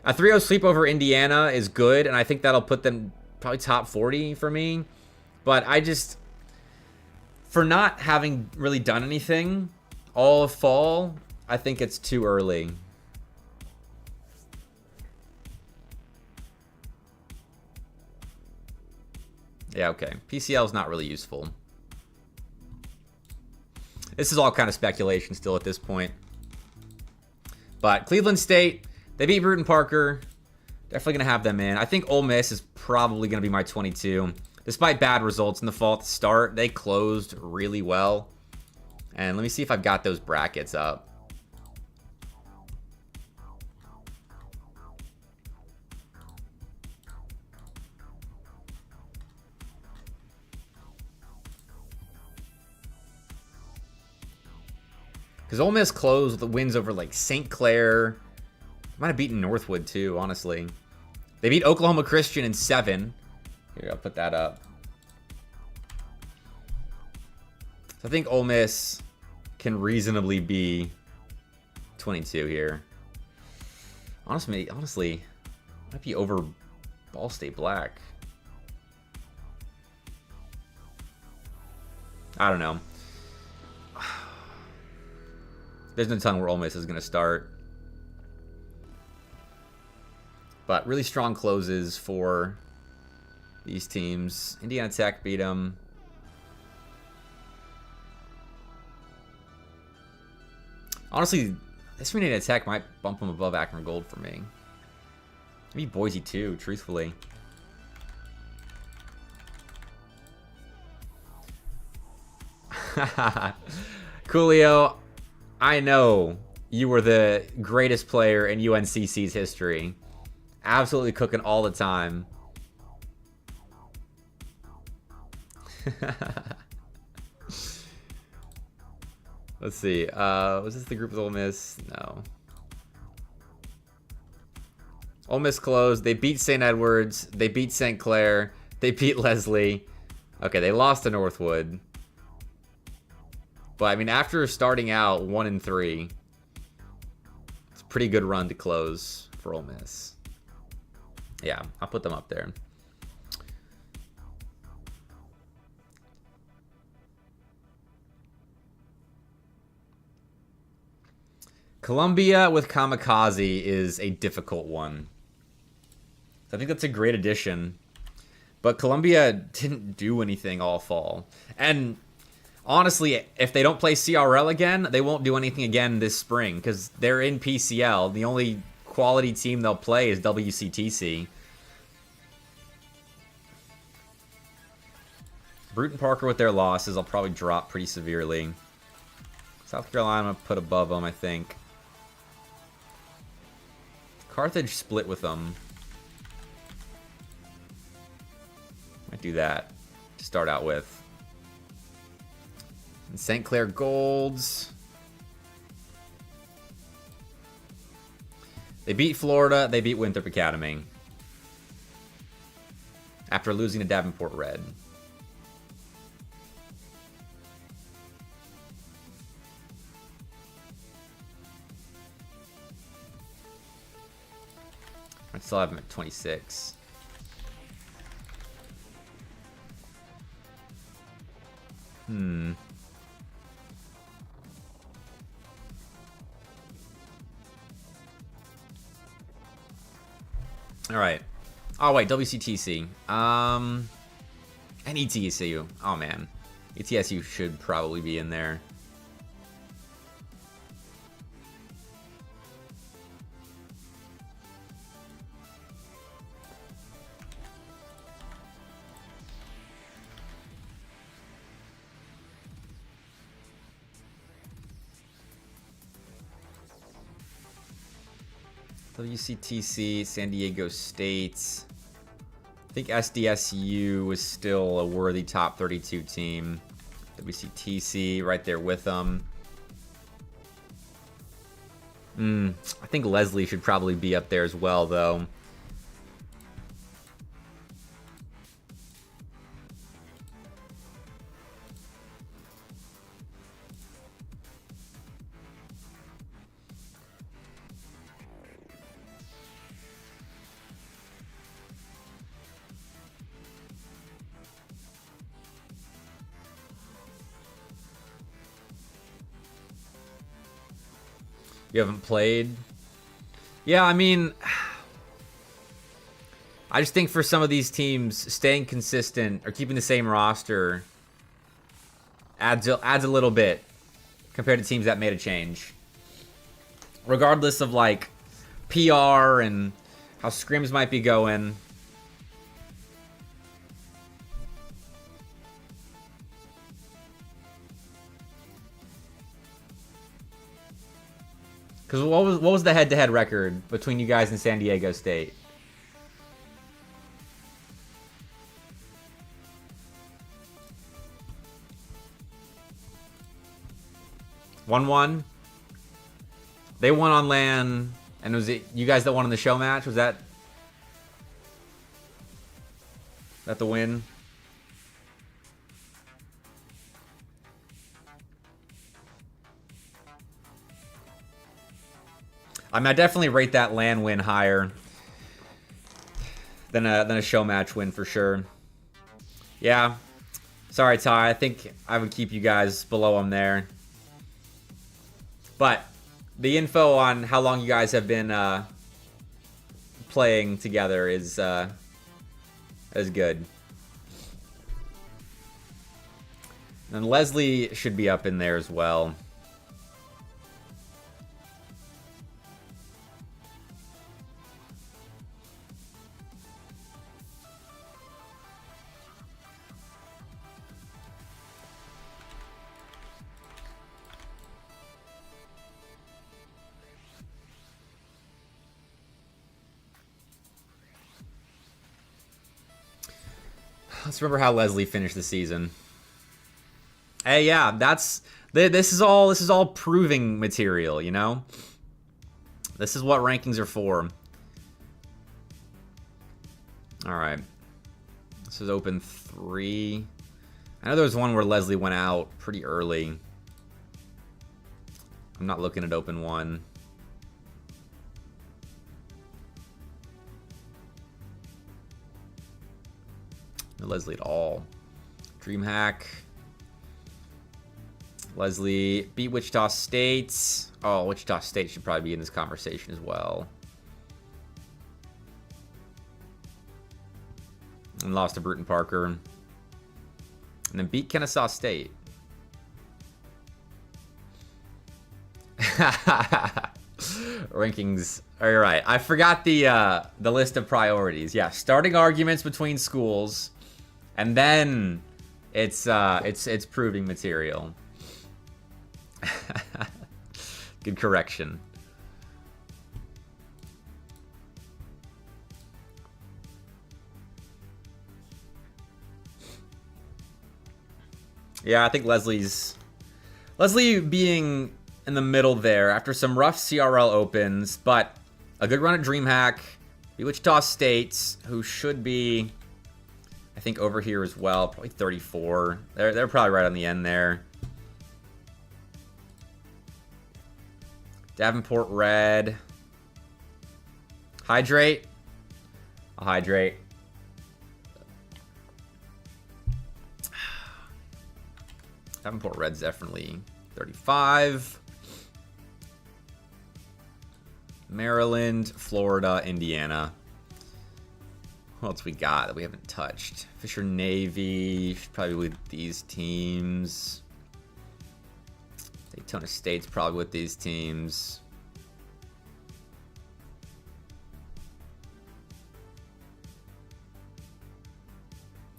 A 3-0 sweep over Indiana is good, and I think that'll put them probably top 40 for me. But I just, for not having really done anything all of fall, I think it's too early. Yeah, okay. PCL is not really useful. This is all kind of speculation still at this point. But Cleveland State, they beat Bruton Parker. Definitely going to have them in. I think Ole Miss is probably going to be my 22. Despite bad results in the fall at the start, they closed really well. And let me see if I've got those brackets up. Because Ole Miss closed with the wins over like St. Clair. Might have beaten Northwood too, honestly. They beat Oklahoma Christian in 7. Here, I'll put that up. So I think Ole Miss can reasonably be 22 here. Honestly, might be over Ball State Black. I don't know. There's no telling where Ole Miss is going to start. But really strong closes for these teams. Indiana Tech beat them. Honestly, this Indiana Tech might bump them above Akron Gold for me. Maybe Boise too, truthfully. Coolio, I know you were the greatest player in UNCC's history. Absolutely cooking all the time. Let's see. Was this the group with Ole Miss? No. Ole Miss closed. They beat St. Edwards. They beat St. Clair. They beat Leslie. Okay, they lost to Northwood. But, I mean, after starting out 1-3, it's a pretty good run to close for Ole Miss. Yeah, I'll put them up there. Columbia with Kamikaze is a difficult one. I think that's a great addition. But Columbia didn't do anything all fall. And honestly, if they don't play CRL again, they won't do anything again this spring because they're in PCL. The only quality team they'll play is WCTC. Bruton Parker with their losses, I'll probably drop pretty severely. South Carolina put above them, I think. Carthage split with them. Might do that to start out with. And St. Clair Golds. They beat Florida. They beat Winthrop Academy. After losing to Davenport Red. I still have them at 26. All right. Oh, wait, WCTC. And ETSU. Oh, man. ETSU should probably be in there. WCTC, San Diego State. I think SDSU is still a worthy top 32 team. WCTC right there with them. I think Leslie should probably be up there as well, though. You haven't played? Yeah, I mean, I just think for some of these teams, staying consistent or keeping the same roster adds a little bit compared to teams that made a change. Regardless of, like, PR and how scrims might be going. Because what was the head-to-head record between you guys and San Diego State? One. They won on LAN, and was it you guys that won in the show match? Was that the win? I mean, I definitely rate that LAN win higher than a show match win for sure. Yeah. Sorry, Ty. I think I would keep you guys below them there. But the info on how long you guys have been playing together is good. And Leslie should be up in there as well. Let's remember how Leslie finished the season. Hey, yeah, this is all proving material, you know? This is what rankings are for. All right. This is open 3. I know there was one where Leslie went out pretty early. I'm not looking at open 1. No Leslie at all. DreamHack. Leslie beat Wichita State. Oh, Wichita State should probably be in this conversation as well. And lost to Bruton Parker. And then beat Kennesaw State. Rankings. All right. I forgot the list of priorities. Yeah, starting arguments between schools. And then it's proving material. Good correction. Yeah, I think Leslie being in the middle there after some rough CRL opens, but a good run at DreamHack, beat Wichita State, who should be, I think, over here as well, probably 34. They're probably right on the end there. Davenport Red. Hydrate. I'll hydrate. Davenport Red's definitely 35. Maryland, Florida, Indiana. What else we got that we haven't touched? Fisher Navy, should probably with these teams. Daytona State's probably with these teams.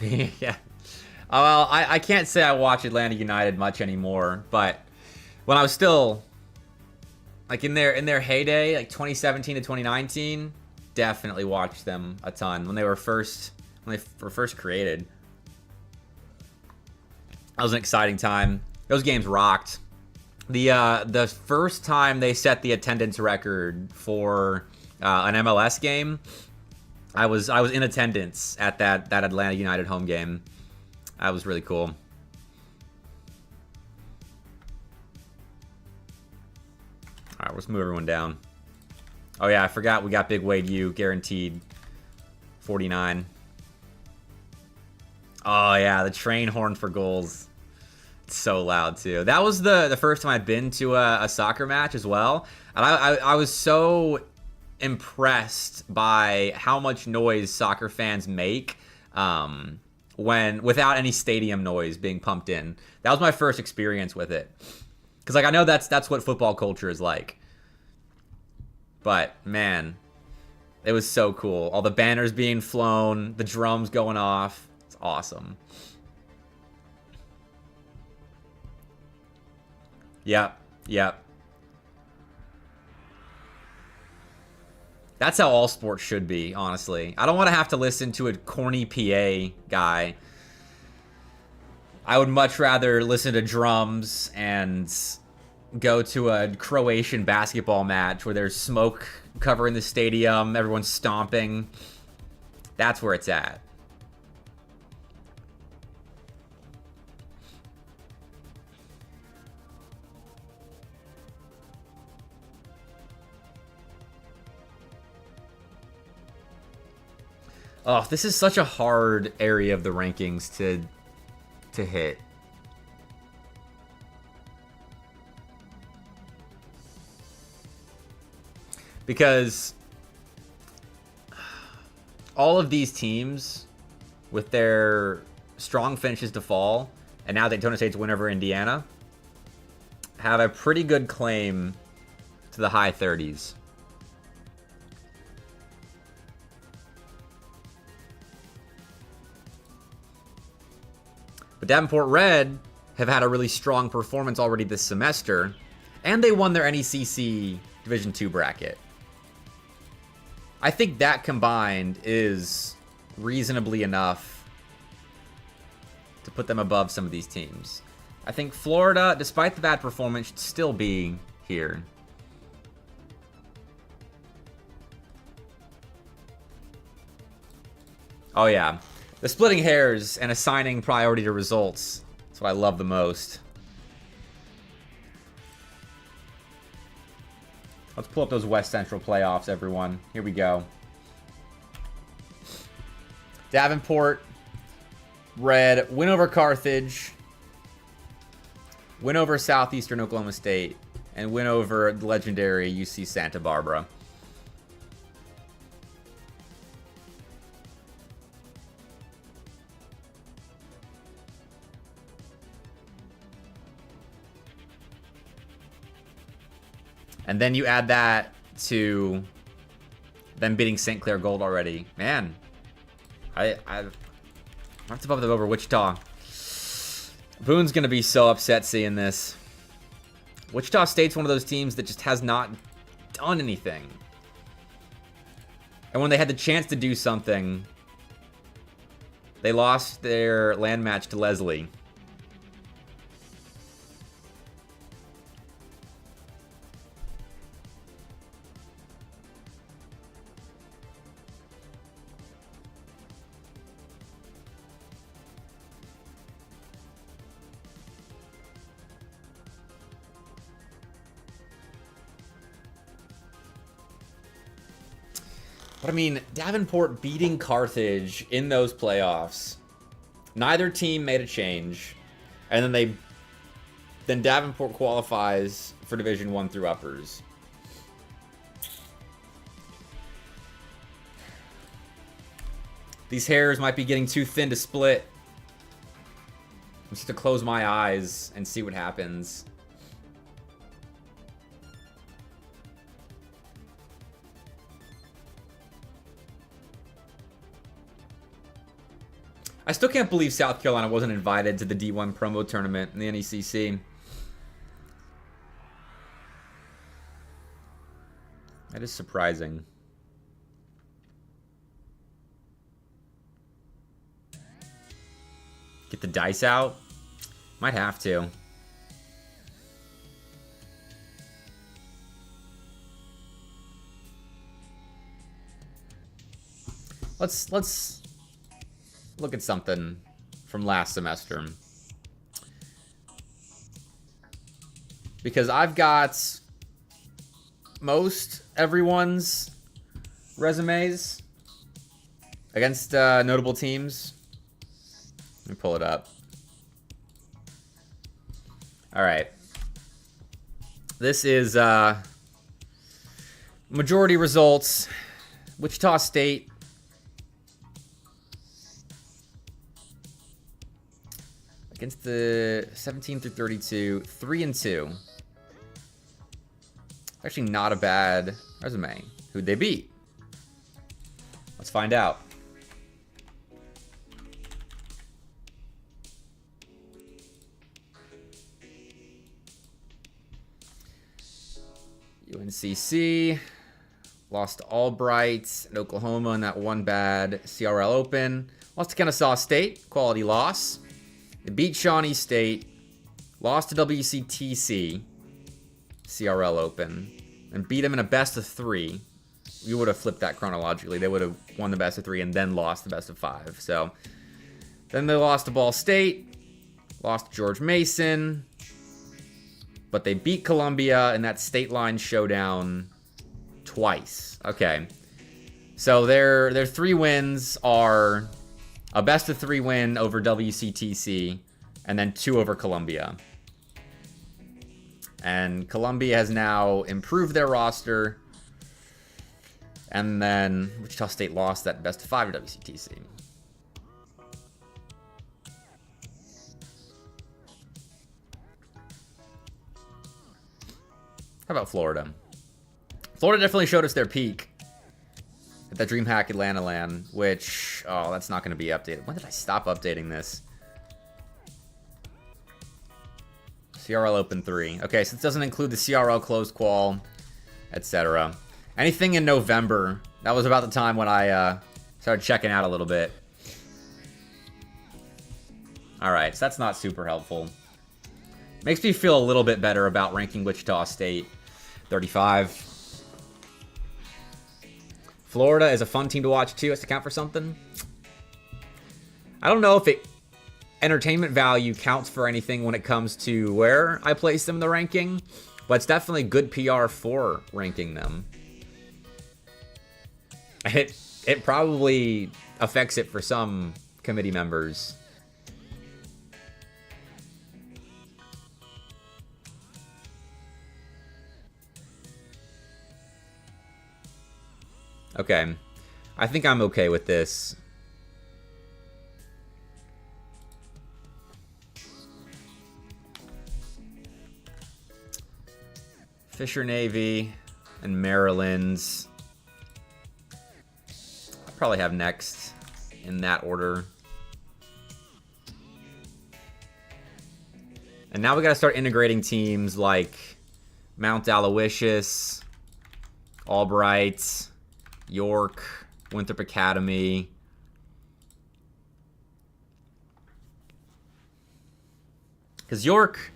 Yeah. Well, I can't say I watch Atlanta United much anymore, but when I was still like in their heyday, like 2017 to 2019, definitely watched them a ton when they were first created. That was an exciting time. Those games rocked. The first time they set the attendance record for an MLS game, I was in attendance at that Atlanta United home game. That was really cool. All right, let's move everyone down. Oh yeah, I forgot we got Big Wade U guaranteed 49. Oh yeah, the train horn for goals. So loud too. That was the first time I'd been to a soccer match as well, and I was so impressed by how much noise soccer fans make when without any stadium noise being pumped in. That was my first experience with it, because like I know that's what football culture is like, but man, it was so cool. All the banners being flown, the drums going off. It's awesome. Yep. That's how all sports should be, honestly. I don't want to have to listen to a corny PA guy. I would much rather listen to drums and go to a Croatian basketball match where there's smoke covering the stadium, everyone's stomping. That's where it's at. Oh, this is such a hard area of the rankings to hit. Because all of these teams, with their strong finishes to fall, and now Daytona State's win over Indiana, have a pretty good claim to the high 30s. But Davenport Red have had a really strong performance already this semester, and they won their NECC Division II bracket. I think that combined is reasonably enough to put them above some of these teams. I think Florida, despite the bad performance, should still be here. Oh yeah. The splitting hairs and assigning priority to results. That's what I love the most. Let's pull up those West Central playoffs, everyone. Here we go. Davenport, Red, win over Carthage, win over Southeastern Oklahoma State, and win over the legendary UC Santa Barbara. And then you add that to them beating St. Clair Gold already. Man, I'm above them over Wichita. Boone's going to be so upset seeing this. Wichita State's one of those teams that just has not done anything. And when they had the chance to do something, they lost their land match to Leslie. But I mean, Davenport beating Carthage in those playoffs. Neither team made a change. And then Davenport qualifies for Division I through uppers. These hairs might be getting too thin to split. I'm just to close my eyes and see what happens. I still can't believe South Carolina wasn't invited to the D1 promo tournament in the NECC. That is surprising. Get the dice out? Might have to. Let's look at something from last semester. Because I've got most everyone's resumes against notable teams. Let me pull it up. All right. This is majority results. Wichita State. Against the 17 through 32, 3-2. Actually not a bad resume. Who'd they beat? Let's find out. UNCC lost to Albright and Oklahoma in that one bad CRL Open. Lost to Kennesaw State, quality loss. They beat Shawnee State, lost to WCTC, CRL Open, and beat them in a best of 3. You would have flipped that chronologically. They would have won the best of 3 and then lost the best of 5. So then they lost to Ball State, lost to George Mason, but they beat Columbia in that state line showdown twice. Okay. So their 3 wins are a best of 3 win over WCTC and then 2 over Columbia. And Columbia has now improved their roster. And then Wichita State lost that best of 5 to WCTC. How about Florida? Florida definitely showed us their peak at that DreamHack Atlanta LAN, which, oh, that's not going to be updated. When did I stop updating this? CRL Open 3. Okay, so this doesn't include the CRL closed qual, etc. Anything in November, that was about the time when I started checking out a little bit. All right, so that's not super helpful. Makes me feel a little bit better about ranking Wichita State 35. Florida is a fun team to watch too. Has to count for something. I don't know if entertainment value counts for anything when it comes to where I place them in the ranking, but it's definitely good PR for ranking them. It probably affects it for some committee members. Okay, I think I'm okay with this. Fisher Navy and Maryland's. I'll probably have next in that order. And now we got to start integrating teams like Mount Aloysius, Albright, York, Winthrop Academy. Because York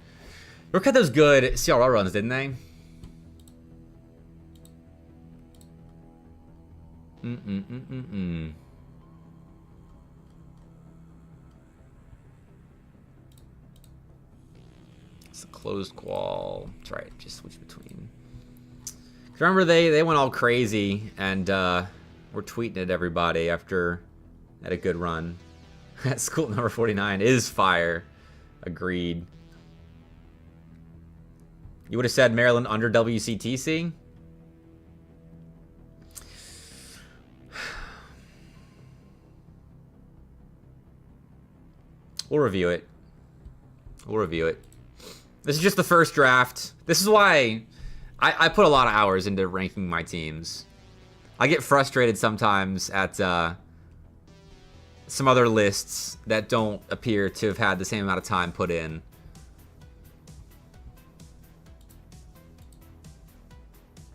had those good CRL runs, didn't they? It's a closed qual. That's right, just switch between. Remember, they went all crazy and were tweeting at everybody after they had a good run. School number 49 is fire. Agreed. You would have said Maryland under WCTC? We'll review it. We'll review it. This is just the first draft. This is why I put a lot of hours into ranking my teams. I get frustrated sometimes at some other lists that don't appear to have had the same amount of time put in.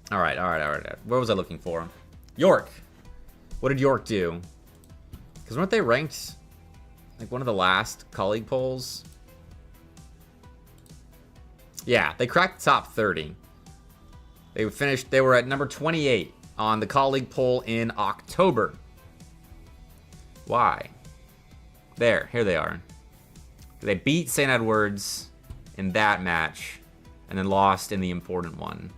All right. Where was I looking for? York. What did York do? Because weren't they ranked like one of the last colleague polls? Yeah, they cracked the top 30. They were at number 28 on the colleague poll in October. Why? Here they are. They beat St. Edwards in that match and then lost in the important one.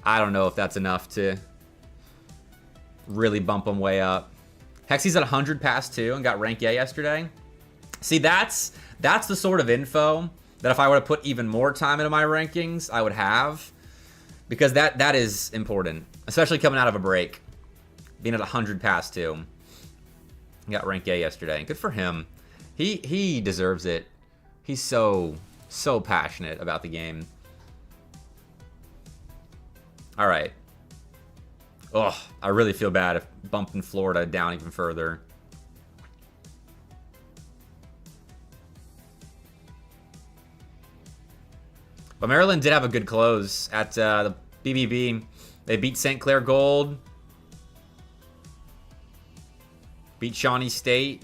I don't know if that's enough to really bump them way up. Hexy's at 100 past 2 and got rank A yesterday. See, that's That's the sort of info that if I were to put even more time into my rankings, I would have. Because that is important. Especially coming out of a break. Being at 100 past 2. He got rank A yesterday. Good for him. He deserves it. He's so passionate about the game. Alright. Ugh, I really feel bad if bumping Florida down even further. But Maryland did have a good close at the BBB. They beat St. Clair Gold. Beat Shawnee State.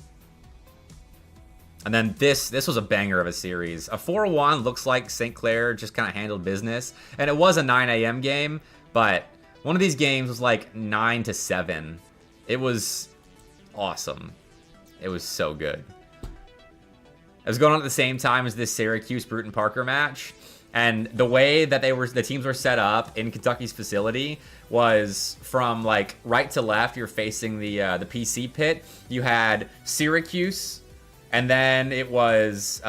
And then this was a banger of a series. A 4-1 looks like St. Clair just kind of handled business. And it was a 9 a.m. game, but one of these games was like 9-7. It was awesome. It was so good. It was going on at the same time as this Syracuse-Bruton Parker match. And the way that the teams were set up in Kentucky's facility was from like right to left. You're facing the PC pit. You had Syracuse, and then it was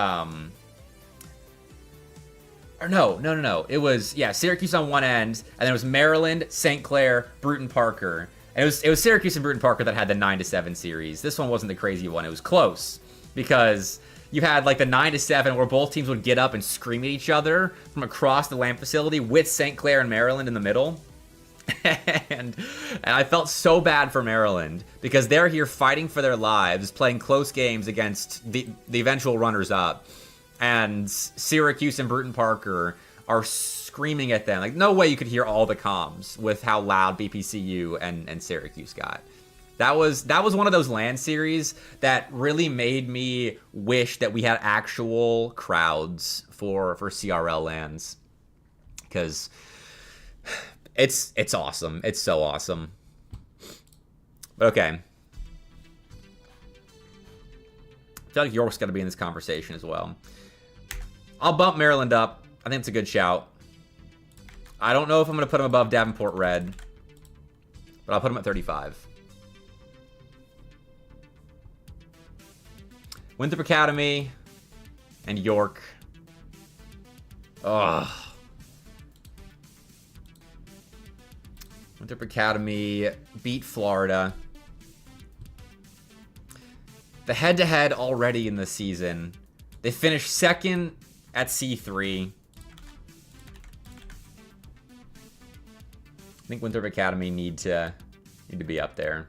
or no. It was Syracuse on one end, and then it was Maryland, St. Clair, Bruton Parker, and it was Syracuse and Bruton Parker that had the 9-7 series. This one wasn't the crazy one. It was close because you had like the 9-7 where both teams would get up and scream at each other from across the LAN facility with St. Clair and Maryland in the middle. and I felt so bad for Maryland because they're here fighting for their lives, playing close games against the eventual runners-up. And Syracuse and Bruton Parker are screaming at them. Like, no way you could hear all the comms with how loud BPCU and Syracuse got. That was one of those LAN series that really made me wish that we had actual crowds for CRL LANs. Because it's awesome. It's so awesome. But okay. I feel like York's got to be in this conversation as well. I'll bump Maryland up. I think it's a good shout. I don't know if I'm going to put him above Davenport Red. But I'll put him at 35. Winthrop Academy and York. Ugh. Winthrop Academy beat Florida. The head-to-head already in the season. They finished second at C3. I think Winthrop Academy need to be up there.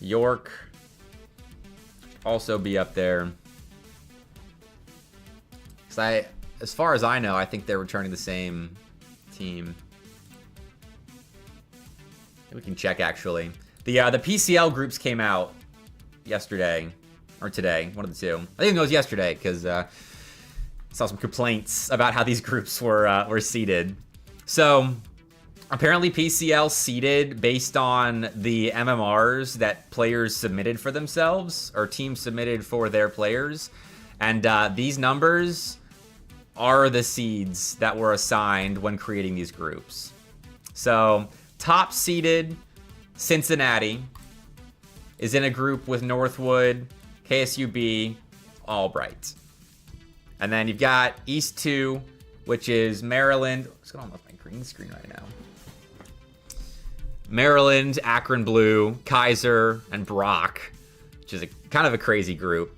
York also be up there. Because as far as I know, I think they're returning the same team. We can check actually. The PCL groups came out yesterday or today, one of the two. I think it was yesterday because I saw some complaints about how these groups were seeded. So apparently PCL seeded based on the MMRs that players submitted for themselves, or teams submitted for their players. And these numbers are the seeds that were assigned when creating these groups. So top seeded Cincinnati is in a group with Northwood, KSUB, Albright. And then you've got East 2, which is Maryland. What's going on with my green screen right now? Maryland, Akron Blue, Kaiser, and Brock, which is kind of a crazy group.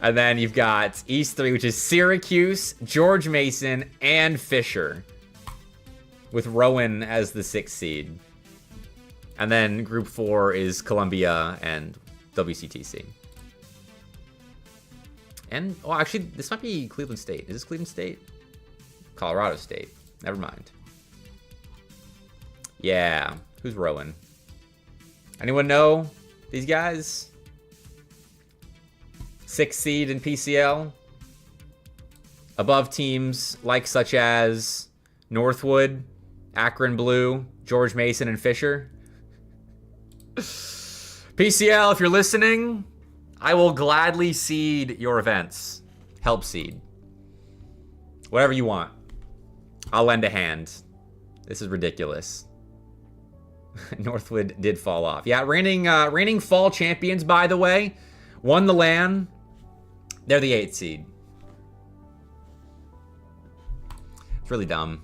And then you've got East 3, which is Syracuse, George Mason, and Fisher, with Rowan as the 6th seed. And then Group 4 is Columbia and WCTC. And, oh, actually, this might be Cleveland State. Is this Cleveland State? Colorado State. Never mind. Yeah. Who's Rowan? Anyone know these guys? 6th seed in PCL. Above teams like such as Northwood, Akron Blue, George Mason, and Fisher. PCL, if you're listening, I will gladly seed your events. Help seed. Whatever you want. I'll lend a hand. This is ridiculous. Northwood did fall off. Yeah, reigning fall champions, by the way, won the LAN. They're the 8th seed. It's really dumb.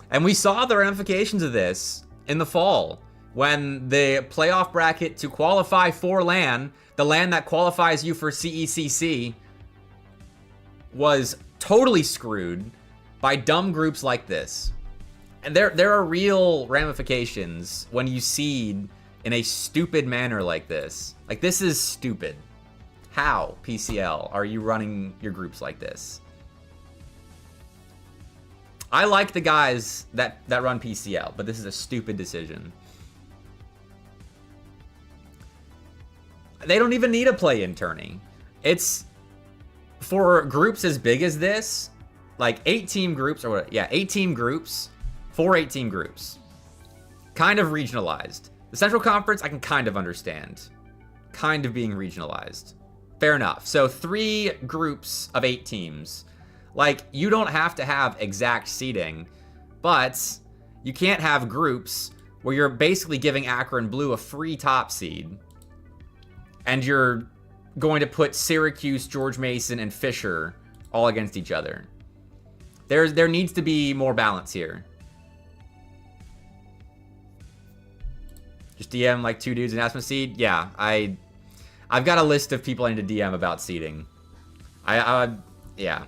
And we saw the ramifications of this in the fall when the playoff bracket to qualify for LAN, the LAN that qualifies you for CECC, was totally screwed by dumb groups like this. And there are real ramifications when you seed in a stupid manner like this. Like, this is stupid. How, PCL, are you running your groups like this? I like the guys that run PCL, but this is a stupid decision. They don't even need a play-in tourney. It's for groups as big as this, like 8-team groups, or what? Yeah, 8-team groups, 4 8-team groups. Kind of regionalized. The Central Conference, I can kind of understand. Kind of being regionalized. Fair enough. So 3 groups of 8 teams. Like, you don't have to have exact seeding, but you can't have groups where you're basically giving Akron Blue a free top seed, and you're going to put Syracuse, George Mason, and Fisher all against each other. There needs to be more balance here. Just DM like 2 dudes and ask them to seed? Yeah, I've got a list of people I need to DM about seeding. Yeah.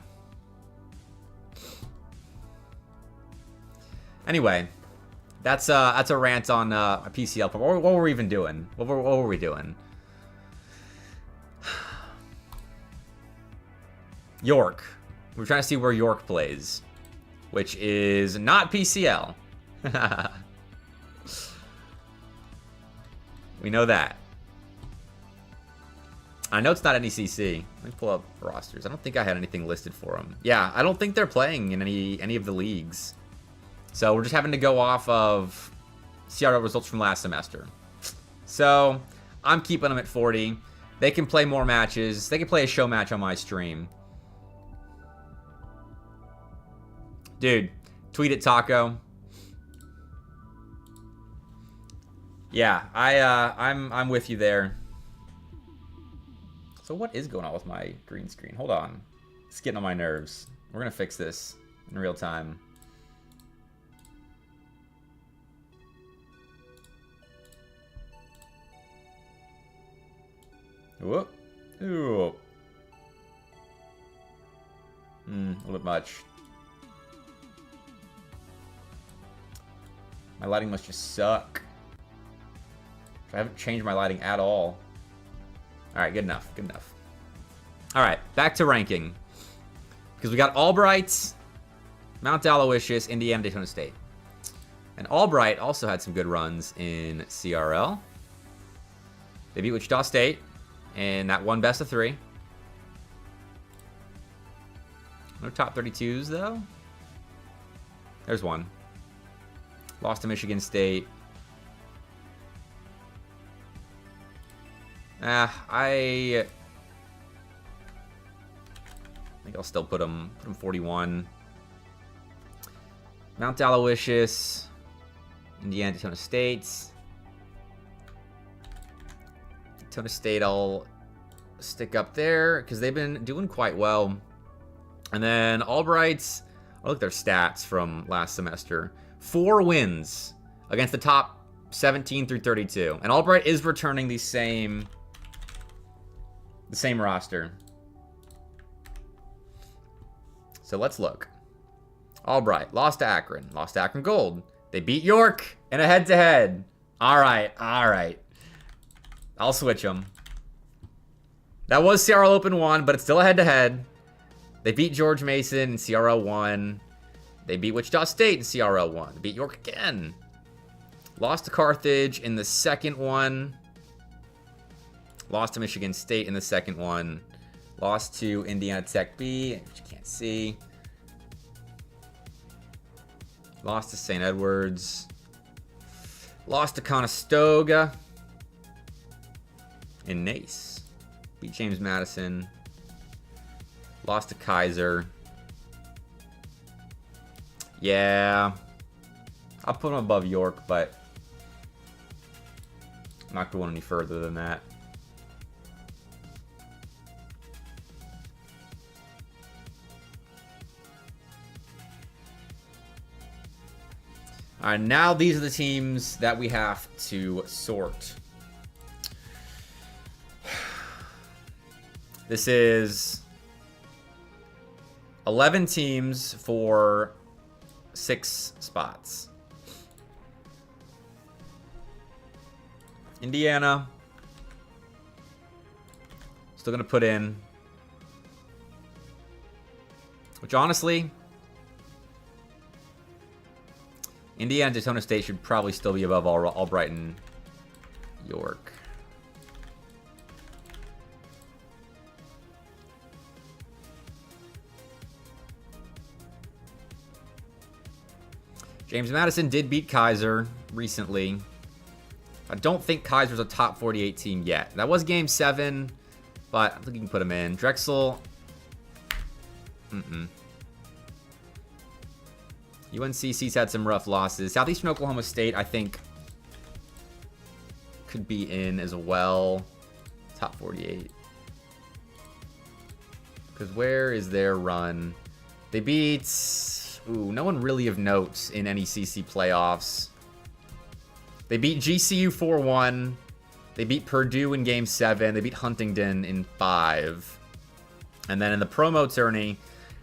Anyway, that's a rant on a PCL. What were we even doing? What were we doing? York. We're trying to see where York plays, which is not PCL. We know that. I know it's not NECC. Let me pull up rosters. I don't think I had anything listed for them. Yeah, I don't think they're playing in any of the leagues. So we're just having to go off of CRL results from last semester. So I'm keeping them at 40. They can play more matches. They can play a show match on my stream. Dude, tweet at Taco. Yeah, I'm with you there. So what is going on with my green screen? Hold on. It's getting on my nerves. We're gonna fix this in real time. Whoop. Ooh. A little bit much. My lighting must just suck. I haven't changed my lighting at all. Alright, good enough. Good enough. Alright, back to ranking. Because we got Albright, Mount Aloysius, Indiana, Daytona State. And Albright also had some good runs in CRL. They beat Wichita State in that one best of 3. No top 32s, though. There's one. Lost to Michigan State. I think I'll still put them 41. Mount Aloysius, Indiana, Daytona State. Daytona State I'll stick up there because they've been doing quite well. And then Albright's, I'll look at their stats from last semester. 4 wins against the top 17 through 32. And Albright is returning the same roster. So let's look. Albright lost to Akron. Lost to Akron Gold. They beat York in a head-to-head. All right. I'll switch them. That was CRL Open 1, but it's still a head-to-head. They beat George Mason in CRL 1. They beat Wichita State in CRL 1. They beat York again. Lost to Carthage in the second one. Lost to Michigan State in the second one. Lost to Indiana Tech B, which you can't see. Lost to St. Edwards. Lost to Conestoga. In Nace. Beat James Madison. Lost to Kaiser. Yeah. I'll put them above York, but not going any further than that. All right, now these are the teams that we have to sort. This is 11 teams for 6 spots. Indiana. Still going to put in. Which honestly, Indiana and Daytona State should probably still be above Albright and York. James Madison did beat Kaiser recently. I don't think Kaiser's a top 48 team yet. That was game 7, but I think you can put him in. Drexel. UNCC's had some rough losses. Southeastern Oklahoma State, I think, could be in as well. Top 48. Because where is their run? They beat... Ooh, no one really of note in any CC playoffs. They beat GCU 4-1. They beat Purdue in Game 7. They beat Huntington in 5. And then in the promo tourney,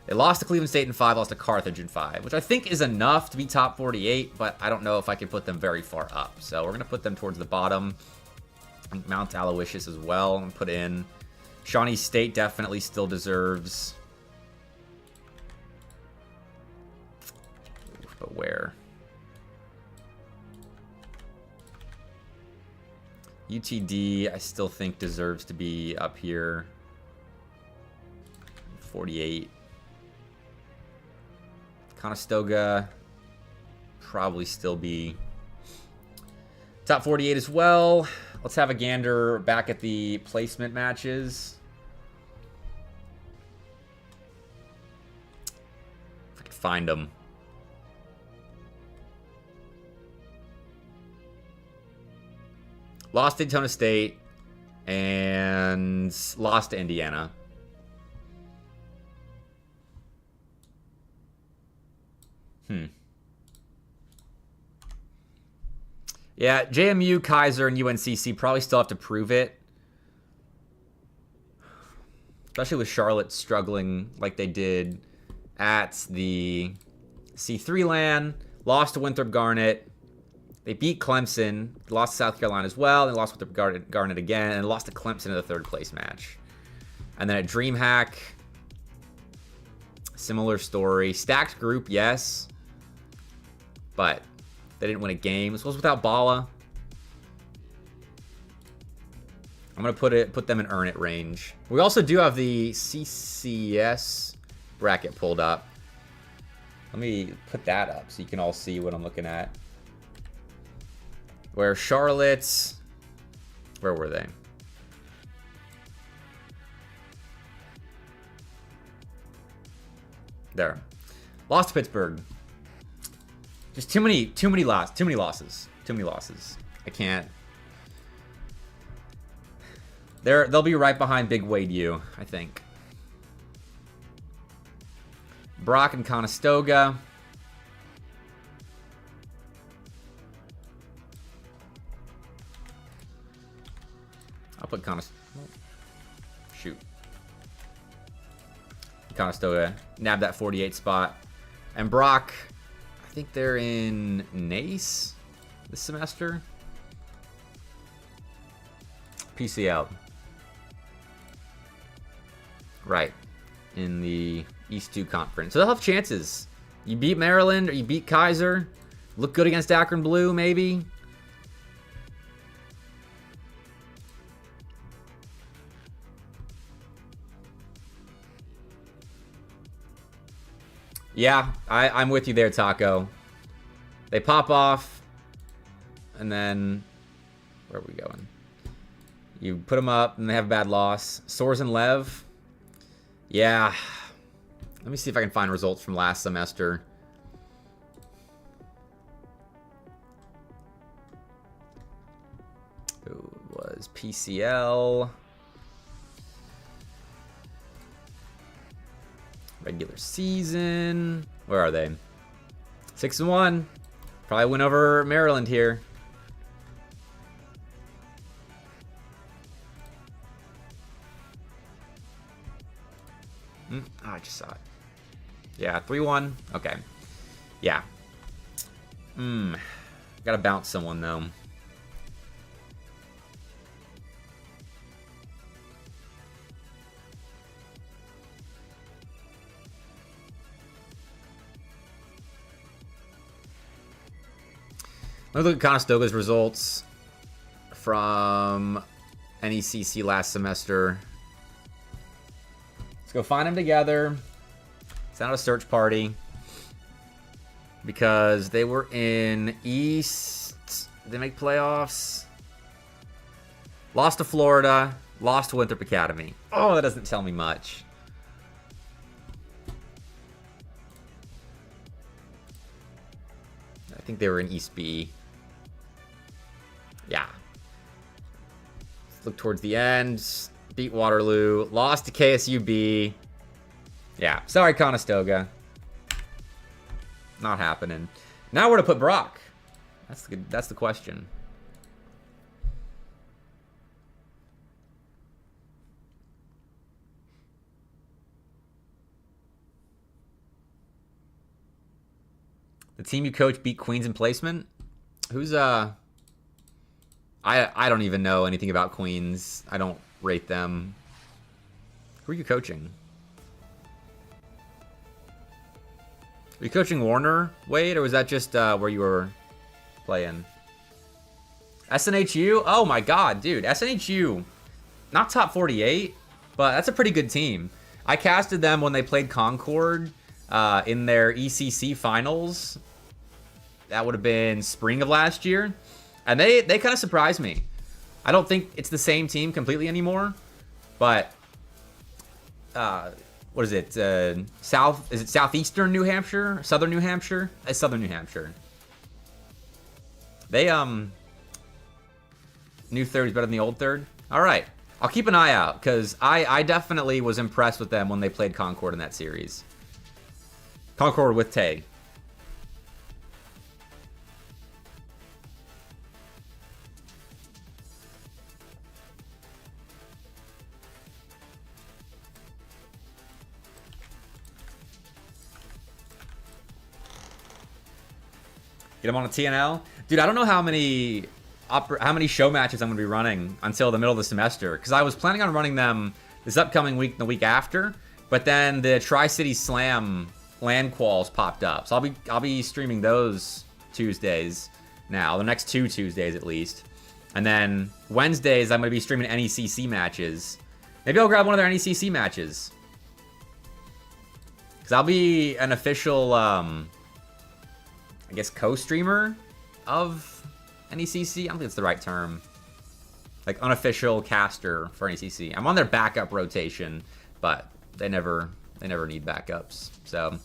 they lost to Cleveland State in 5, lost to Carthage in 5, which I think is enough to be top 48, but I don't know if I can put them very far up. So we're going to put them towards the bottom. I think Mount Aloysius as well, and put in. Shawnee State definitely still deserves. But where? UTD, I still think deserves to be up here. 48. Conestoga, probably still be top 48 as well. Let's have a gander back at the placement matches. If I can find them. Lost to Daytona State and lost to Indiana. Yeah, JMU, Kaiser, and UNCC probably still have to prove it. Especially with Charlotte struggling like they did at the C3 LAN. Lost to Winthrop Garnet. They beat Clemson, lost to South Carolina as well, and lost with Garnet again, and lost to Clemson in the 3rd place match. And then at DreamHack, similar story. Stacked group, yes, but they didn't win a game. This was without Bala. I'm gonna put them in earn it range. We also do have the CCS bracket pulled up. Let me put that up so you can all see what I'm looking at. Where Charlotte, where were they? There. Lost to Pittsburgh. Just too many losses. I can't. They'll be right behind Big Wade U, I think. Brock and Conestoga. I'll put Conestoga. Nab that 48 spot. And Brock, I think they're in NACE this semester. PCL. Right. In the East 2 conference. So they'll have chances. You beat Maryland or you beat Kaiser. Look good against Akron Blue, maybe. Yeah, I'm with you there, Taco. They pop off, and then where are we going? You put them up, and they have a bad loss. Soars and Lev. Yeah. Let me see if I can find results from last semester. Ooh. Where's PCL? Regular season. Where are they? 6-1. Probably win over Maryland here. I just saw it. Yeah, 3-1. Okay. Yeah. Gotta bounce someone, though. Let me look at Conestoga's results from NECC last semester. Let's go find them together. It's not a search party. Because they were in East. Did they make playoffs? Lost to Florida. Lost to Winthrop Academy. Oh, that doesn't tell me much. I think they were in East B. Yeah. Let's look towards the end. Beat Waterloo. Lost to KSUB. Yeah. Sorry, Conestoga. Not happening. Now where to put Brock? That's the question. The team you coach beat Queens in placement? Who's I don't even know anything about Queens. I don't rate them. Who are you coaching? Are you coaching Warner, Wade, or was that just where you were playing? SNHU? Oh my god, dude. SNHU, not top 48, but that's a pretty good team. I casted them when they played Concord in their ECC finals. That would have been spring of last year. And they kind of surprised me. I don't think it's the same team completely anymore, but what is it? Is it southeastern New Hampshire? Southern New Hampshire? It's Southern New Hampshire. They new third is better than the old third. All right, I'll keep an eye out because I definitely was impressed with them when they played Concord in that series. Concord with Tay. Get them on a TNL. Dude, I don't know how many show matches I'm going to be running until the middle of the semester. Because I was planning on running them this upcoming week and the week after. But then the Tri-City Slam land quals popped up. So I'll be streaming those Tuesdays now. The next 2 Tuesdays at least. And then Wednesdays I'm going to be streaming NECC matches. Maybe I'll grab one of their NECC matches. Because I'll be an official... I guess co-streamer of NECC. I don't think it's the right term. Like unofficial caster for NECC. I'm on their backup rotation, but they never need backups. So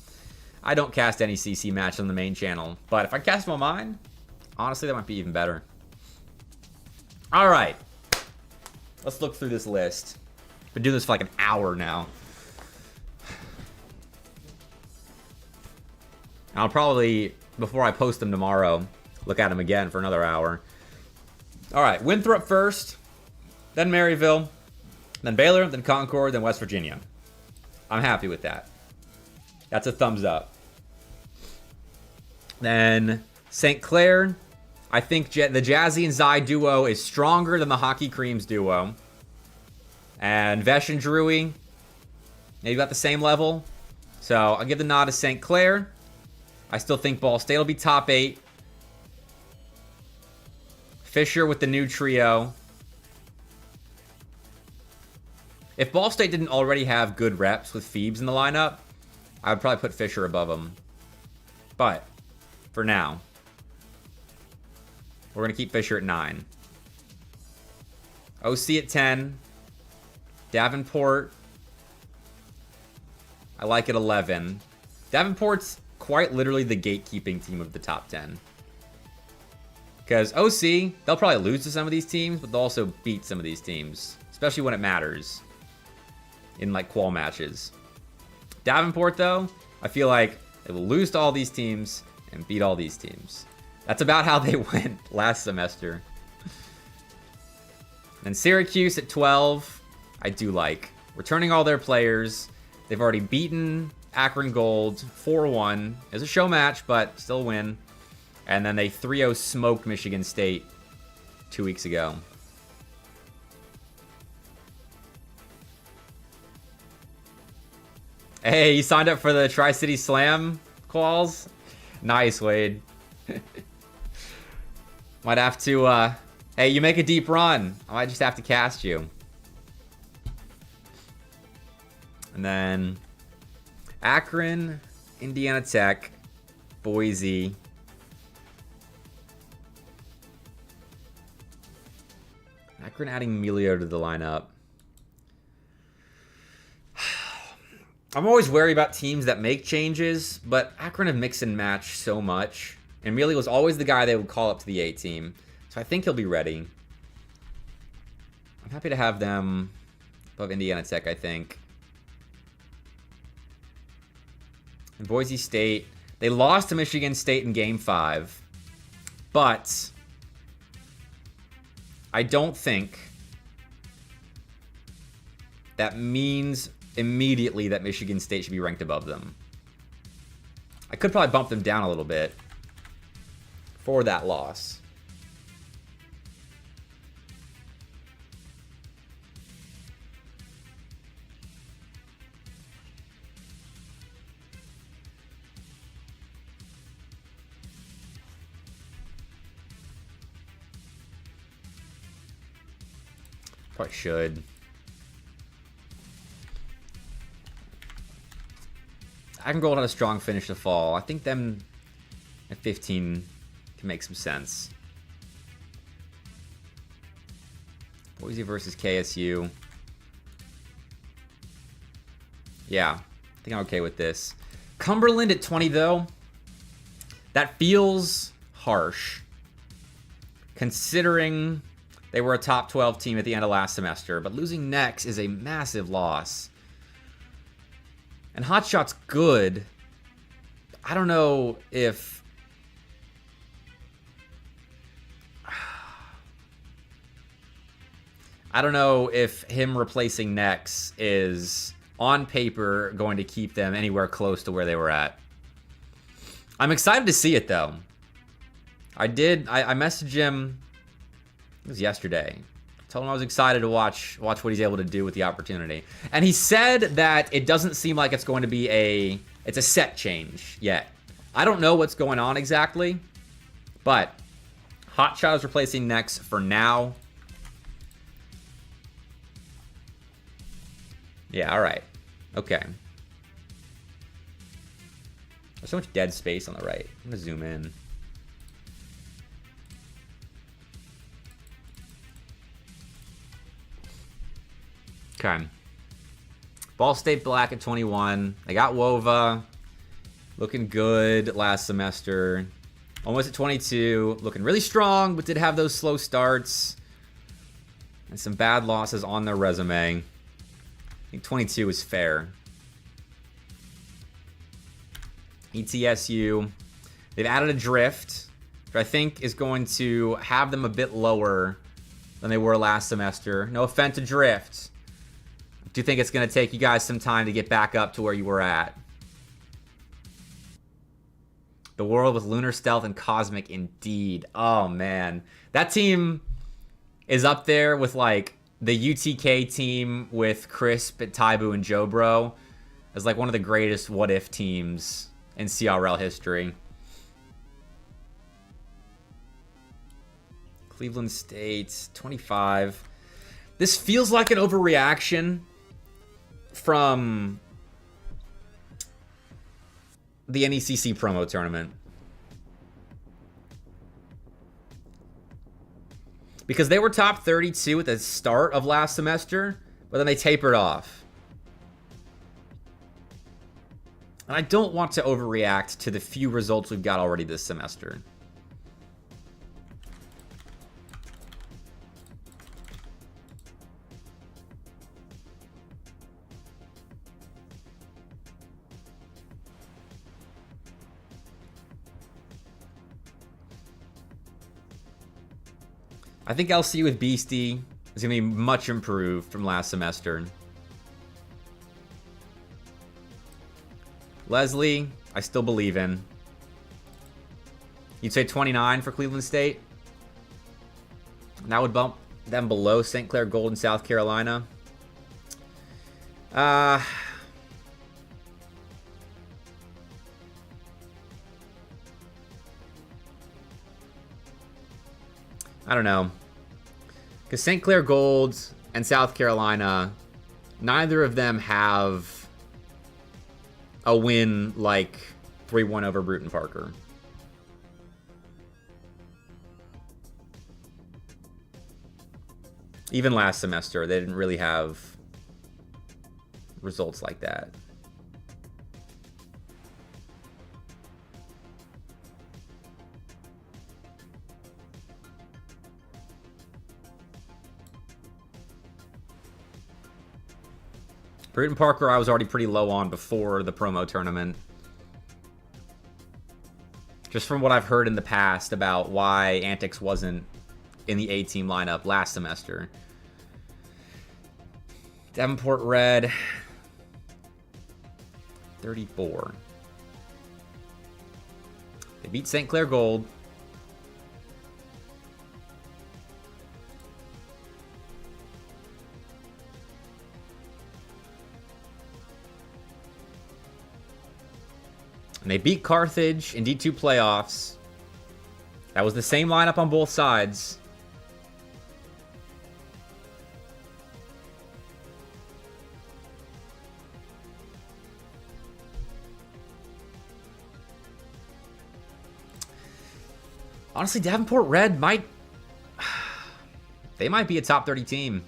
I don't cast NECC matches on the main channel. But if I cast them on mine, honestly, that might be even better. All right, let's look through this list. Been doing this for like an hour now. I'll probably, before I post them tomorrow, look at them again for another hour. All right, Winthrop first, then Maryville, then Baylor, then Concord, then West Virginia. I'm happy with that. That's a thumbs up. Then St. Clair. I think the Jazzy and Zai duo is stronger than the Hockey Creams duo. And Vesh and Drewy, maybe about the same level. So I'll give the nod to St. Clair. I still think Ball State will be top 8. Fisher with the new trio. If Ball State didn't already have good reps with Phoebes in the lineup, I would probably put Fisher above them. But for now, we're going to keep Fisher at 9. OC at 10. Davenport, I like at 11. Davenport's quite literally the gatekeeping team of the top 10. Because OC, they'll probably lose to some of these teams, but they'll also beat some of these teams. Especially when it matters. In, like, qual matches. Davenport, though, I feel like they will lose to all these teams and beat all these teams. That's about how they went last semester. And Syracuse at 12, I do like. Returning all their players. They've already beaten Akron Gold 4-1. It was a show match, but still a win. And then they 3-0 smoked Michigan State 2 weeks ago. Hey, you signed up for the Tri-City Slam quals? Nice, Wade. Might have to, hey, you make a deep run. I might just have to cast you. And then Akron, Indiana Tech, Boise. Akron adding Melio to the lineup. I'm always wary about teams that make changes, but Akron have mixed and matched so much. And Melio was always the guy they would call up to the A team. So I think he'll be ready. I'm happy to have them above Indiana Tech, I think. And Boise State, they lost to Michigan State in Game 5. But I don't think that means immediately that Michigan State should be ranked above them. I could probably bump them down a little bit for that loss. Probably should. Akron Gold had a strong finish to fall. I think them at 15 can make some sense. Boise versus KSU. Yeah, I think I'm okay with this. Cumberland at 20, though. That feels harsh. Considering they were a top 12 team at the end of last semester. But losing next is a massive loss. And Hotshot's good. I don't know if... I don't know if him replacing Nex is, on paper, going to keep them anywhere close to where they were at. I'm excited to see it, though. I messaged him... It was yesterday. Told him I was excited to watch what he's able to do with the opportunity. And he said that it doesn't seem like it's going to be it's a set change yet. I don't know what's going on exactly, but Hotshot is replacing Nex for now. Yeah, all right. Okay. There's so much dead space on the right. I'm going to zoom in. Okay. Ball State Black at 21. They got Wova. Looking good last semester. Almost at 22. Looking really strong, but did have those slow starts. And some bad losses on their resume. I think 22 is fair. ETSU. They've added a drift, which I think is going to have them a bit lower than they were last semester. No offense to drift. Do you think it's going to take you guys some time to get back up to where you were at? The world with Lunar Stealth and Cosmic, indeed. Oh, man. That team is up there with, like, the UTK team with Crisp, Taibu, and Joe Bro as, like, one of the greatest what-if teams in CRL history. Cleveland State, 25. This feels like an overreaction from the NECC promo tournament. Because they were top 32 at the start of last semester, but then they tapered off. And I don't want to overreact to the few results we've got already this semester. I think LC with Beastie is going to be much improved from last semester. Leslie, I still believe in. You'd say 29 for Cleveland State? And that would bump them below St. Clair Gold in South Carolina. I don't know. Because St. Clair Gold and South Carolina, neither of them have a win like 3-1 over Bruton Parker. Even last semester, they didn't really have results like that. Bruton Parker, I was already pretty low on before the promo tournament. Just from what I've heard in the past about why Antics wasn't in the A-team lineup last semester. Davenport Red, 34. They beat St. Clair Gold. And they beat Carthage in D2 playoffs. That was the same lineup on both sides. Honestly, Davenport Red might... They might be a top 30 team.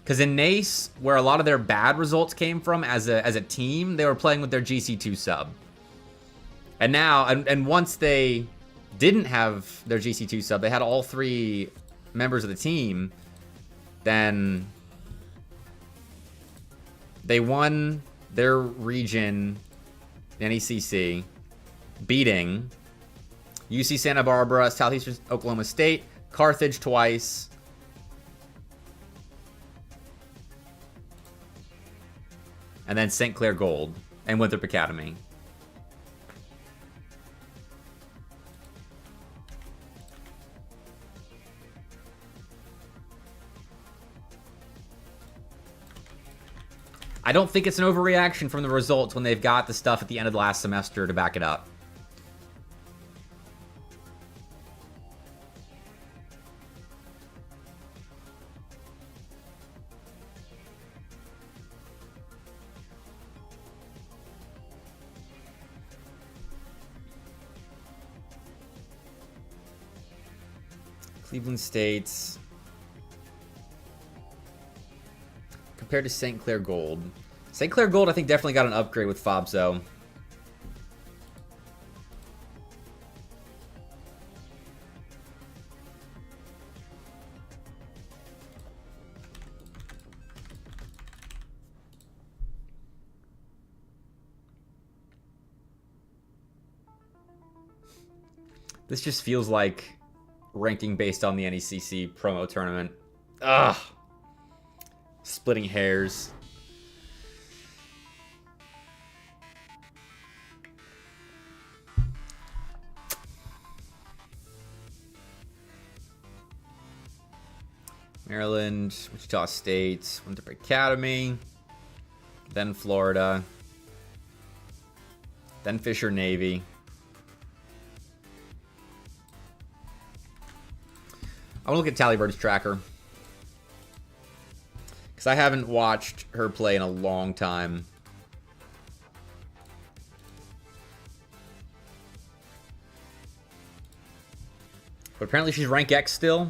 Because in NACE, where a lot of their bad results came from as a team, they were playing with their GC2 sub. And now, and once they didn't have their GC2 sub, they had all 3 members of the team, then they won their region, NECC, beating UC Santa Barbara, Southeastern Oklahoma State, Carthage twice, and then St. Clair Gold and Winthrop Academy. I don't think it's an overreaction from the results when they've got the stuff at the end of the last semester to back it up. Cleveland State's compared to St. Clair Gold. St. Clair Gold, I think, definitely got an upgrade with Fobzo. This just feels like ranking based on the NECC promo tournament. Ugh. Splitting hairs. Maryland, Wichita State, Winthrop Academy, then Florida, then Fisher Navy. I want to look at Tallybird's tracker, because I haven't watched her play in a long time. But apparently she's rank X still.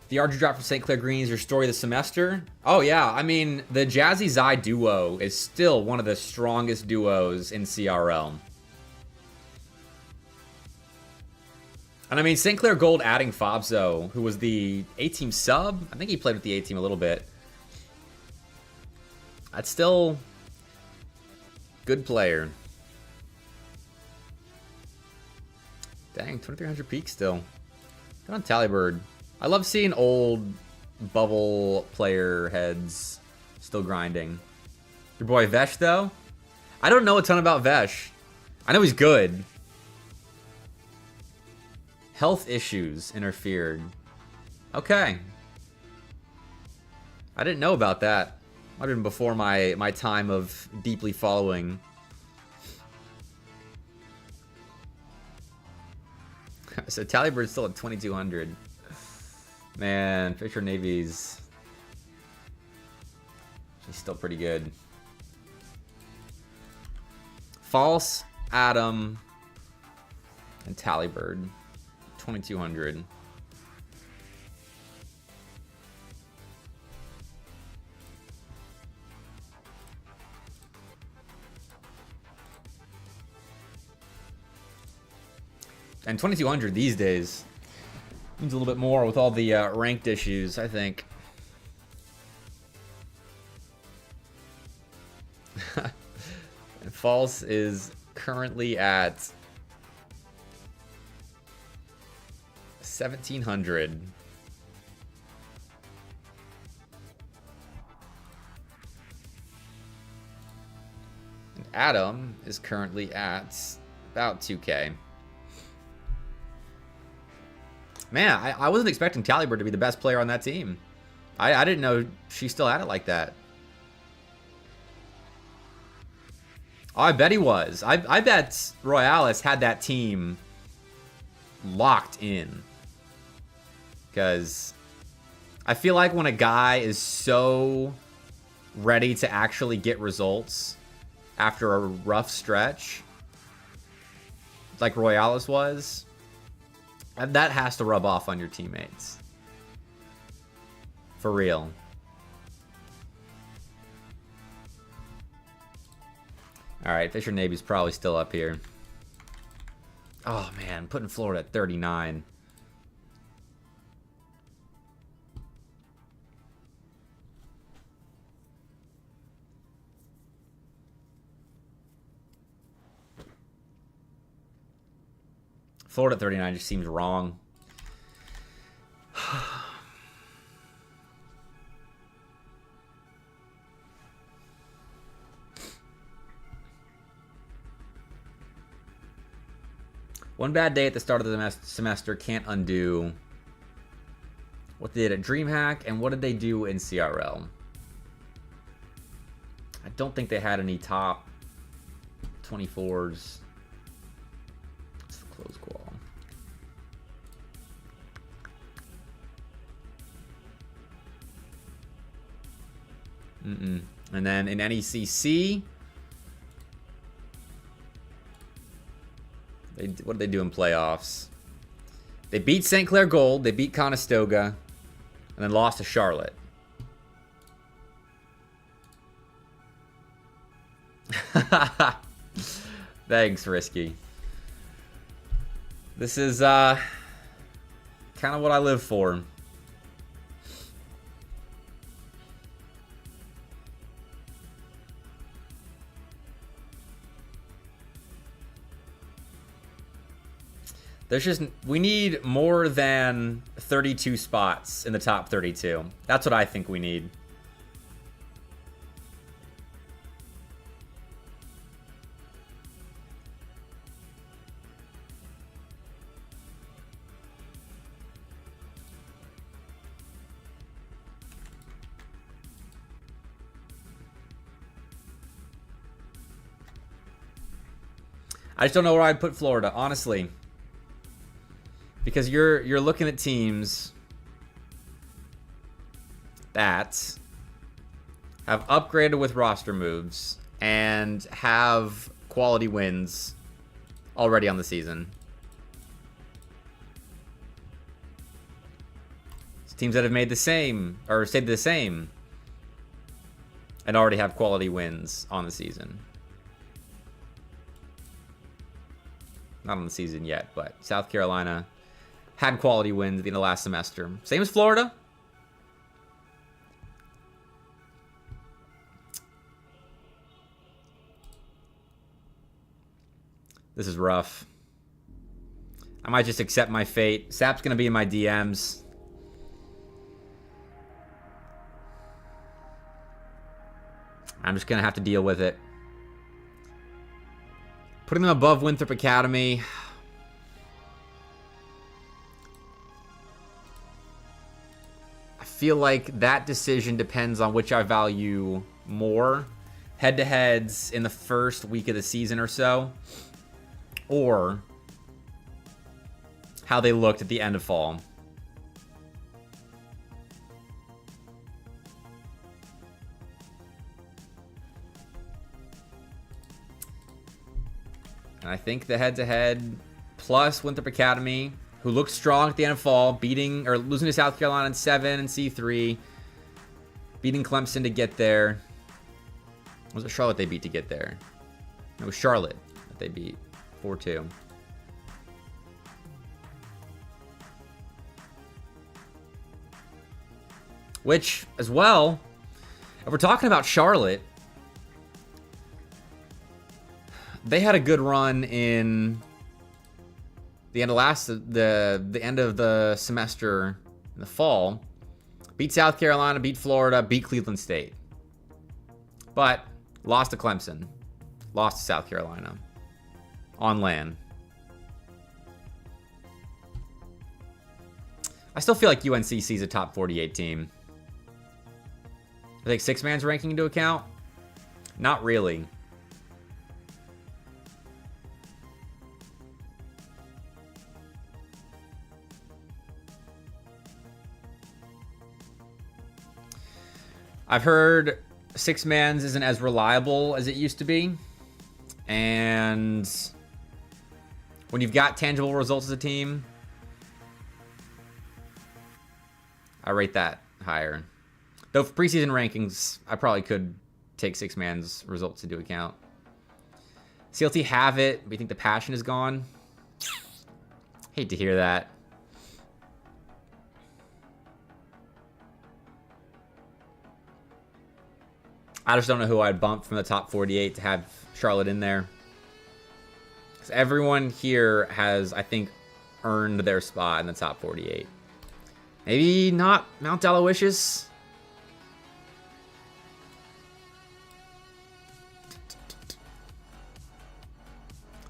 The RG drop from St. Clair Green is your story of the semester? Oh, yeah. I mean, the Jazzy Zai duo is still one of the strongest duos in CRL. And I mean, St. Clair Gold adding Fabzo, who was the A-team sub. I think he played with the A-team a little bit. That's still good player. Dang, 2300 peak still. Good on Talibird. I love seeing old bubble player heads still grinding. Your boy Vesh, though? I don't know a ton about Vesh. I know he's good. Health issues interfered. Okay. I didn't know about that. Might have been before my time of deeply following. So Tallybird's still at 2200. Man, Fisher Navy's... she's still pretty good. False, Adam, and Tallybird. 2200. And 2200 these days means a little bit more with all the ranked issues, I think. False is currently at 1700. And Adam is currently at about 2K. Man, I wasn't expecting Talibird to be the best player on that team. I didn't know she still had it like that. Oh, I bet he was. I bet Royalis had that team locked in. Because I feel like when a guy is so ready to actually get results after a rough stretch, like Royalis was, that has to rub off on your teammates. For real. Alright, Fisher Navy's probably still up here. Oh man, putting Florida at 39. Florida at 39 just seems wrong. One bad day at the start of the semester can't undo what they did at DreamHack and what did they do in CRL. I don't think they had any top 24s. It's the close qual. And then in NECC, what did they do in playoffs? They beat St. Clair Gold, they beat Conestoga, and then lost to Charlotte. Thanks, Risky. This is kind of what I live for. There's just, we need more than 32 spots in the top 32. That's what I think we need. I just don't know where I'd put Florida, honestly. Because you're looking at teams that have upgraded with roster moves and have quality wins already on the season. It's teams that have made the same or stayed the same and already have quality wins on the season. Not on the season yet, but South Carolina, had quality wins at the end of last semester. Same as Florida. This is rough. I might just accept my fate. Sap's going to be in my DMs. I'm just going to have to deal with it. Putting them above Winthrop Academy. I feel like that decision depends on which I value more. Head-to-heads in the first week of the season or so. Or how they looked at the end of fall. And I think the head-to-head plus Winthrop Academy, who looked strong at the end of fall, beating or losing to South Carolina in 7 and C3, beating Clemson to get there. Was it Charlotte they beat to get there? No, it was Charlotte that they beat 4-2. Which, as well, if we're talking about Charlotte, they had a good run in the end of the end of the semester in the fall. Beat South Carolina, beat Florida, beat Cleveland State. But lost to Clemson. Lost to South Carolina. On land. I still feel like UNCC is a top 48 team. I think six man's ranking into account? Not really. I've heard six man's isn't as reliable as it used to be. And when you've got tangible results as a team, I rate that higher. Though for preseason rankings, I probably could take six man's results into account. CLT have it, but you think the passion is gone? Hate to hear that. I just don't know who I'd bump from the top 48 to have Charlotte in there. Because everyone here has, I think, earned their spot in the top 48. Maybe not Mount Aloysius.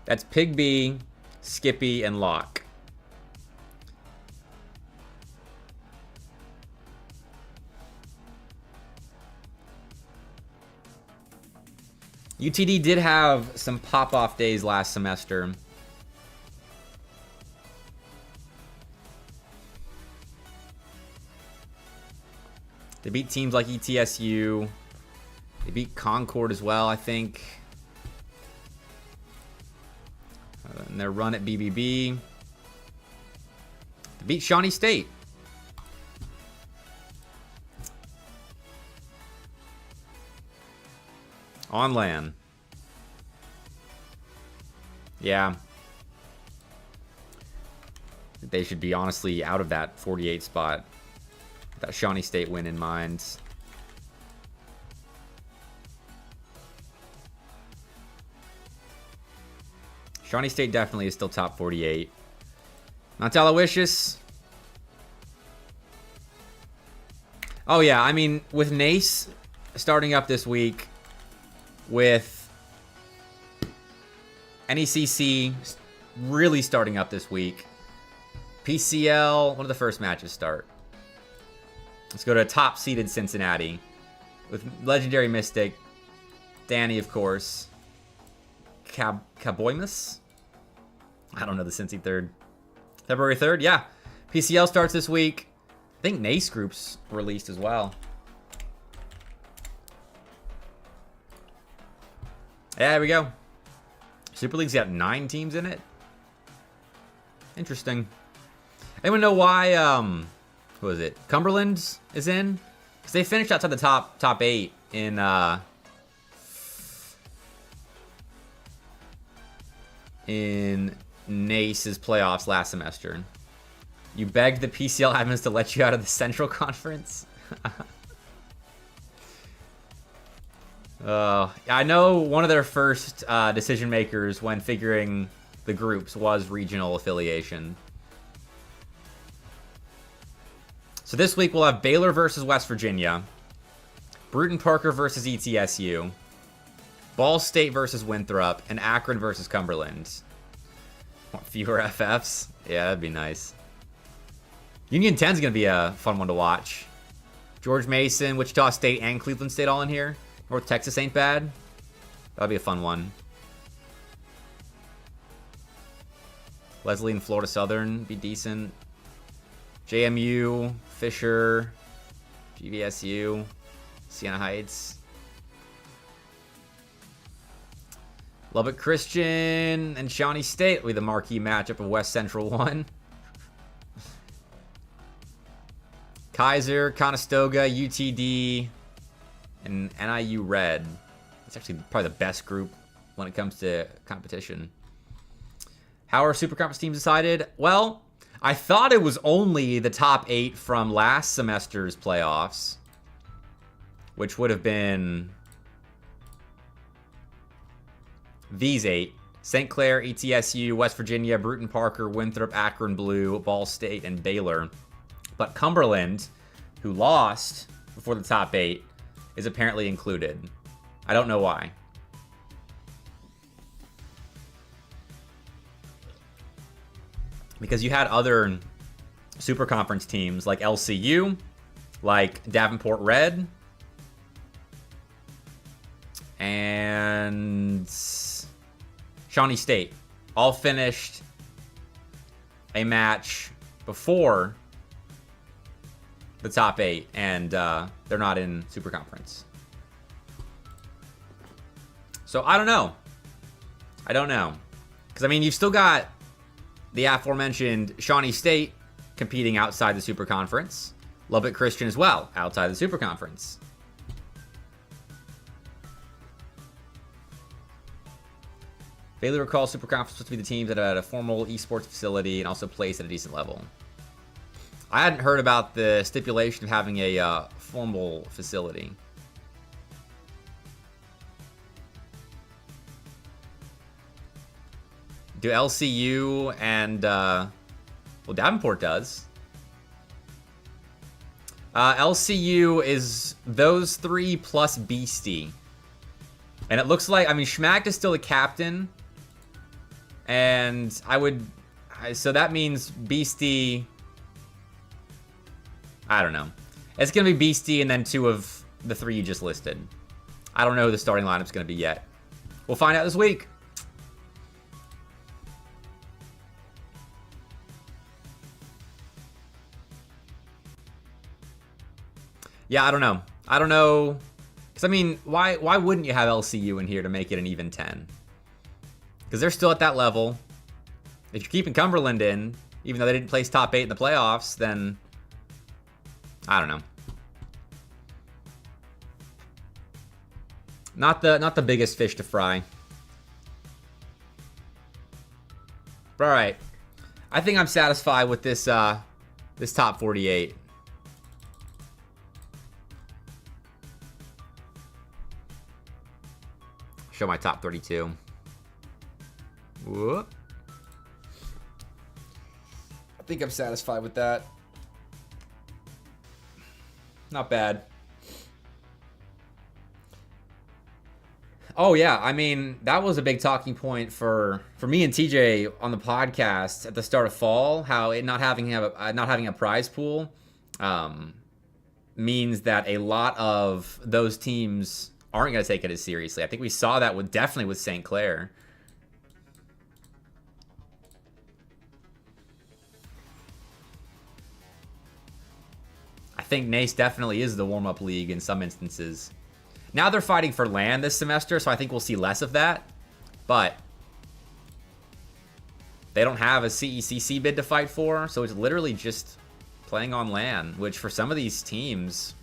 That's Pigby, Skippy, and Locke. UTD did have some pop-off days last semester. They beat teams like ETSU. They beat Concord as well, I think. And their run at BBB. They beat Shawnee State. On land. Yeah. They should be honestly out of that 48 spot. That Shawnee State win in mind. Shawnee State definitely is still top 48. Mount Aloysius. Oh yeah, I mean, with NACE starting up this week, with NECC really starting up this week, PCL, when do the first matches start? Let's go to top-seeded Cincinnati with legendary Mystic, Danny, of course, Caboymus. I don't know the Cincy third. February 3rd, yeah. PCL starts this week. I think NACE group's released as well. Yeah, there we go. Super League's got 9 teams in it. Interesting. Anyone know why, who is it? Cumberland is in? Because they finished outside the top 8 in NACE's playoffs last semester. You begged the PCL admins to let you out of the Central Conference? I know one of their first decision makers when figuring the groups was regional affiliation. So this week we'll have Baylor versus West Virginia, Bruton Parker versus ETSU, Ball State versus Winthrop, and Akron versus Cumberland. Want fewer FFs? Yeah, that'd be nice. Union 10's gonna be a fun one to watch. George Mason, Wichita State, and Cleveland State all in here. North Texas ain't bad. That'll be a fun one. Leslie and Florida Southern be decent. JMU, Fisher, GVSU, Siena Heights. Lubbock Christian and Shawnee State will be the marquee matchup of West Central 1. Kaiser, Conestoga, UTD, and NIU Red. It's actually probably the best group when it comes to competition. How are Super Conference teams decided? Well, I thought it was only the top 8 from last semester's playoffs, which would have been these 8. St. Clair, ETSU, West Virginia, Bruton Parker, Winthrop, Akron Blue, Ball State, and Baylor. But Cumberland, who lost before the top 8, is apparently included. I don't know why. Because you had other Super Conference teams like LCU, like Davenport Red, and Shawnee State all finished a match before the top 8, and they're not in Super Conference. So I don't know. I don't know. Because, I mean, you've still got the aforementioned Shawnee State competing outside the Super Conference. Lubbock Christian as well, outside the Super Conference. Baylor recalls Super Conference supposed to be the teams that had a formal esports facility and also plays at a decent level. I hadn't heard about the stipulation of having a formal facility. Do LCU and, well, Davenport does. LCU is those 3 plus Beastie. And it looks like, I mean, Schmack is still the captain. And so that means Beastie, I don't know. It's going to be Beastie and then 2 of the 3 you just listed. I don't know who the starting lineup's going to be yet. We'll find out this week. Yeah, I don't know. I don't know. Because, I mean, why wouldn't you have LCU in here to make it an even 10? Because they're still at that level. If you're keeping Cumberland in, even though they didn't place top 8 in the playoffs, then I don't know. Not the biggest fish to fry. But all right. I think I'm satisfied with this this top 48. Show my top 32. Whoop. I think I'm satisfied with that. Not bad. Oh yeah, I mean, that was a big talking point for me and TJ on the podcast at the start of fall. How it not having a prize pool means that a lot of those teams aren't going to take it as seriously. I think we saw that definitely with St. Clair. I think NACE definitely is the warm-up league in some instances. Now they're fighting for land this semester, so I think we'll see less of that. But they don't have a CECC bid to fight for, so it's literally just playing on land, which for some of these teams,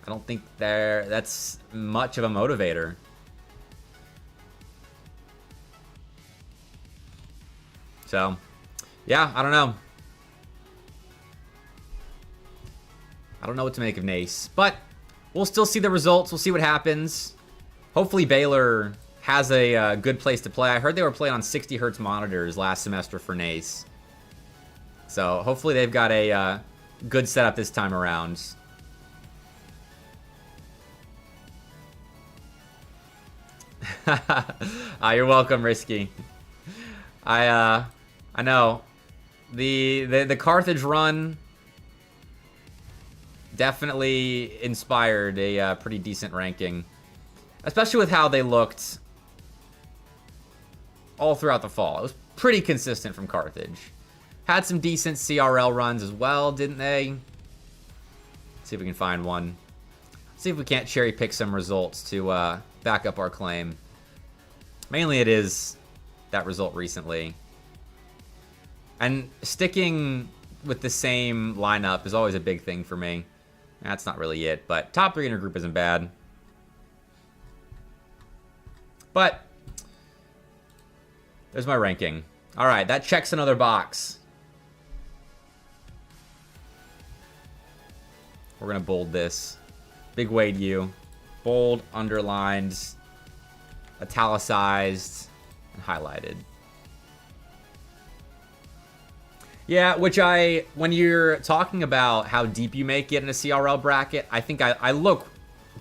I don't think that's much of a motivator. So, yeah, I don't know. I don't know what to make of Nace, but we'll still see the results. We'll see what happens. Hopefully Baylor has a good place to play. I heard they were playing on 60 hertz monitors last semester for Nace. So hopefully they've got a good setup this time around. You're welcome, Risky. I know. The Carthage run definitely inspired a pretty decent ranking. Especially with how they looked all throughout the fall. It was pretty consistent from Carthage. Had some decent CRL runs as well, didn't they? See if we can find one. See if we can't cherry pick some results to back up our claim. Mainly it is that result recently. And sticking with the same lineup is always a big thing for me. That's not really it, but top 3 in your group isn't bad. But there's my ranking. All right, that checks another box. We're going to bold this. Big Wade U. Bold, underlined, italicized, and highlighted. Yeah, which when you're talking about how deep you make it in a CRL bracket, I think I look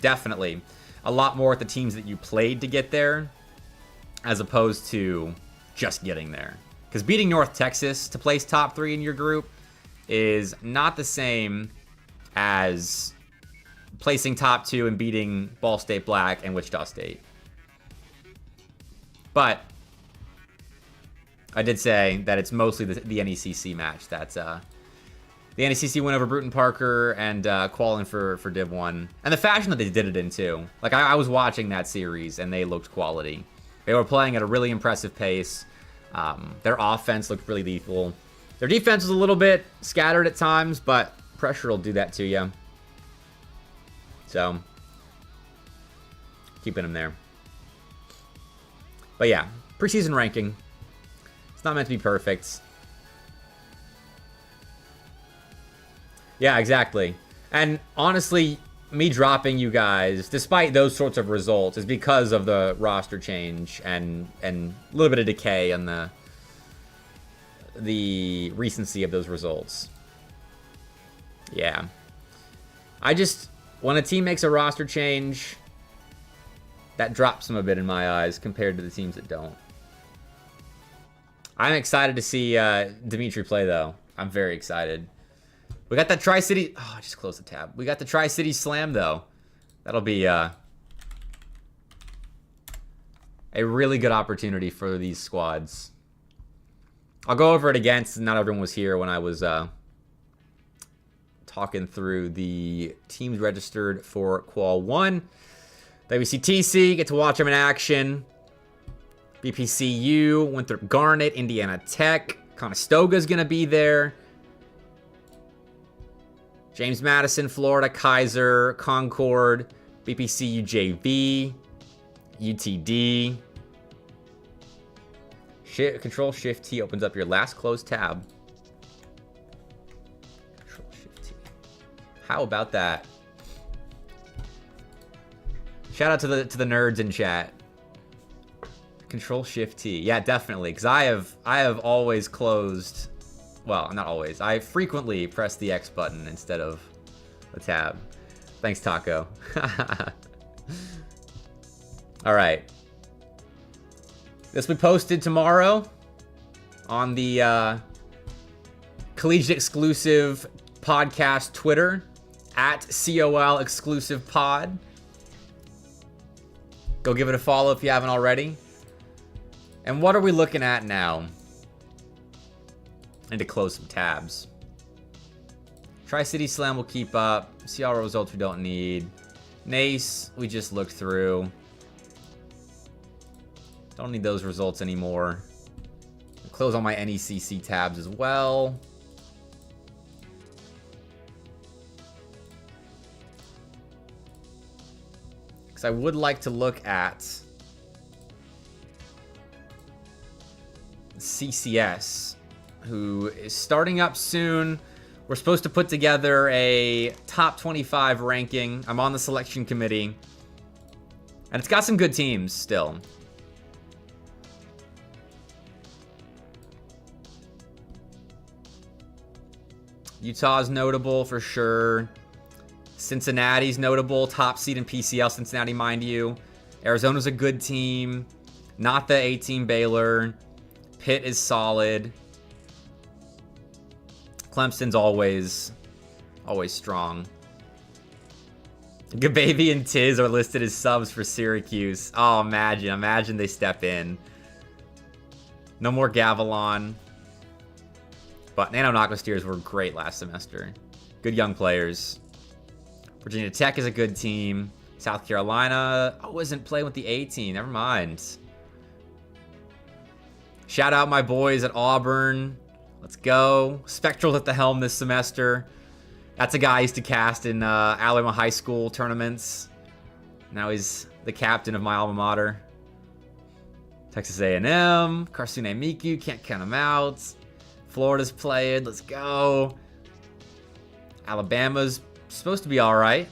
definitely a lot more at the teams that you played to get there as opposed to just getting there. Because beating North Texas to place top 3 in your group is not the same as placing top 2 and beating Ball State Black and Wichita State. But I did say that it's mostly the NECC match. That's the NECC win over Bruton Parker and qualifying for Div 1. And the fashion that they did it in, too. Like, I was watching that series, and they looked quality. They were playing at a really impressive pace. Their offense looked really lethal. Their defense was a little bit scattered at times, but pressure will do that to you. So, keeping them there. But yeah, preseason ranking. It's not meant to be perfect. Yeah, exactly. And honestly, me dropping you guys, despite those sorts of results, is because of the roster change and a little bit of decay on the recency of those results. Yeah. When a team makes a roster change, that drops them a bit in my eyes compared to the teams that don't. I'm excited to see Dimitri play, though. I'm very excited. We got that Tri-City... Oh, I just closed the tab. We got the Tri-City Slam, though. That'll be a really good opportunity for these squads. I'll go over it again since not everyone was here when I was talking through the teams registered for Qual 1. WCTC, get to watch them in action. BPCU, Winthrop Garnet, Indiana Tech. Conestoga's going to be there. James Madison, Florida, Kaiser, Concord, BPCU JV, UTD. Control Shift T opens up your last closed tab. Control Shift T. How about that? Shout out to the nerds in chat. Control Shift T. Yeah, definitely. Because I have always closed. Well, not always. I frequently press the X button instead of the tab. Thanks, Taco. All right. This will be posted tomorrow on the Collegiate Exclusive Podcast Twitter at COL Exclusive Pod. Go give it a follow if you haven't already. And what are we looking at now? And to close some tabs. Tri-City Slam will keep up. CRL results we don't need. Nace, we just looked through. Don't need those results anymore. I'll close all my NECC tabs as well. Because I would like to look at CCS, who is starting up soon. We're supposed to put together a top 25 ranking. I'm on the selection committee. And it's got some good teams still. Utah's notable for sure. Cincinnati's notable. Top seed in PCL, Cincinnati, mind you. Arizona's a good team. Not the A-team Baylor. Pitt is solid. Clemson's always strong. Gababy and Tiz are listed as subs for Syracuse. Oh, imagine they step in. No more Gavilan. But Nano Knocksteers were great last semester. Good young players. Virginia Tech is a good team. South Carolina isn't playing with the A team. Never mind. Shout out my boys at Auburn. Let's go. Spectral's at the helm this semester. That's a guy I used to cast in Alabama high school tournaments. Now he's the captain of my alma mater. Texas A&M. Karsune Miku. Can't count him out. Florida's played. Let's go. Alabama's supposed to be all right.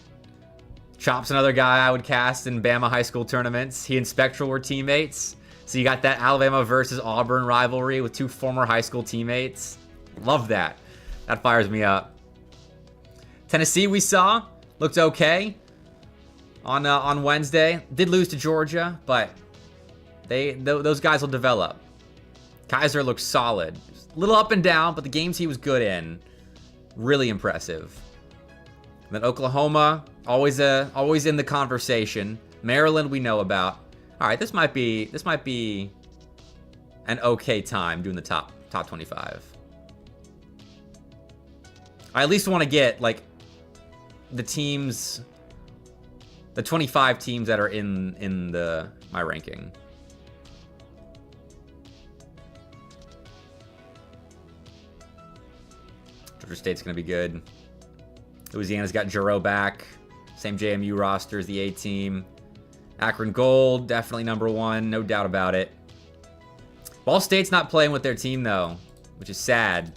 Chop's another guy I would cast in Bama high school tournaments. He and Spectral were teammates. So you got that Alabama versus Auburn rivalry with two former high school teammates. Love that. That fires me up. Tennessee we saw. Looked okay on Wednesday. Did lose to Georgia, but those guys will develop. Kaiser looks solid. A little up and down, but the games he was good in, really impressive. And then Oklahoma, always in the conversation. Maryland we know about. All right, this might be an okay time doing the top 25. I at least want to get like the teams, the 25 teams that are in my ranking. Georgia State's gonna be good. Louisiana's got Giroux back. Same JMU roster as the A team. Akron Gold, definitely number one, no doubt about it. Ball State's not playing with their team though, which is sad.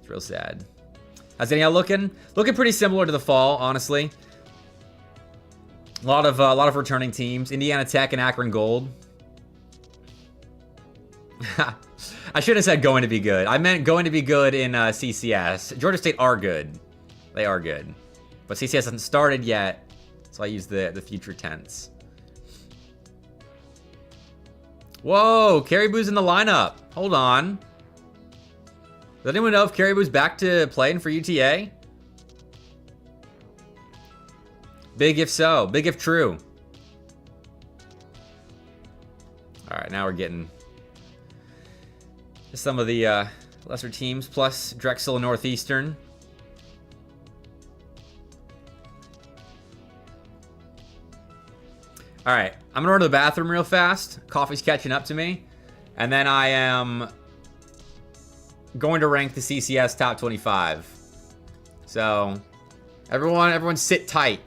It's real sad. How's anyhow looking? Looking pretty similar to the fall, honestly. A lot of returning teams. Indiana Tech and Akron Gold. I should have said going to be good. I meant going to be good in CCS. Georgia State are good. They are good. But CCS hasn't started yet, so I use the future tense. Whoa, Caribou's in the lineup. Hold on. Does anyone know if Caribou's back to playing for UTA? Big if so. Big if true. All right, now we're getting some of the lesser teams, plus Drexel and Northeastern. All right, I'm gonna run to the bathroom real fast. Coffee's catching up to me. And then I am going to rank the CCS top 25. So, everyone sit tight.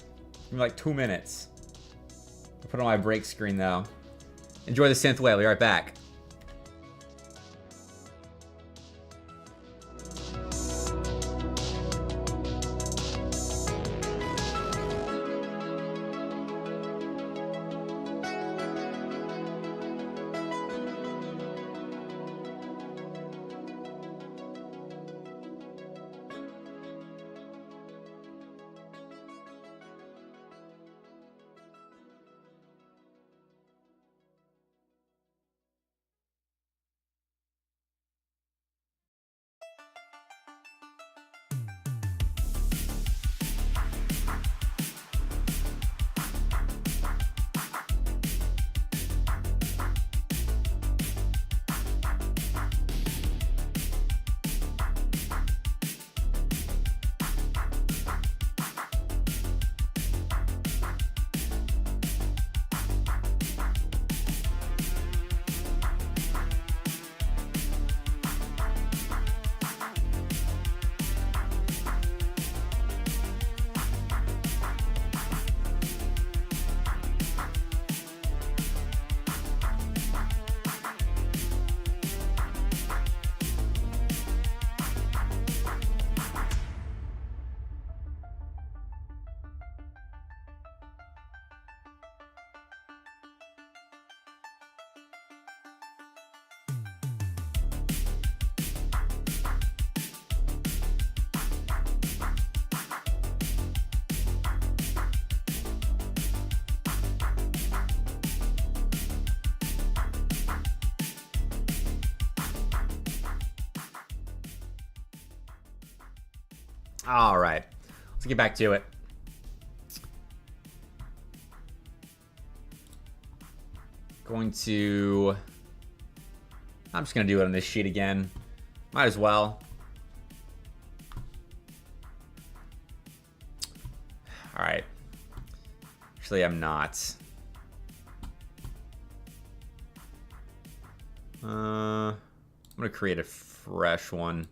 Give me like 2 minutes. I'll put on my break screen though. Enjoy the synth whale, be right back. All right. Let's get back to it. I'm just going to do it on this sheet again. Might as well. All right. Actually, I'm not. I'm going to create a fresh one.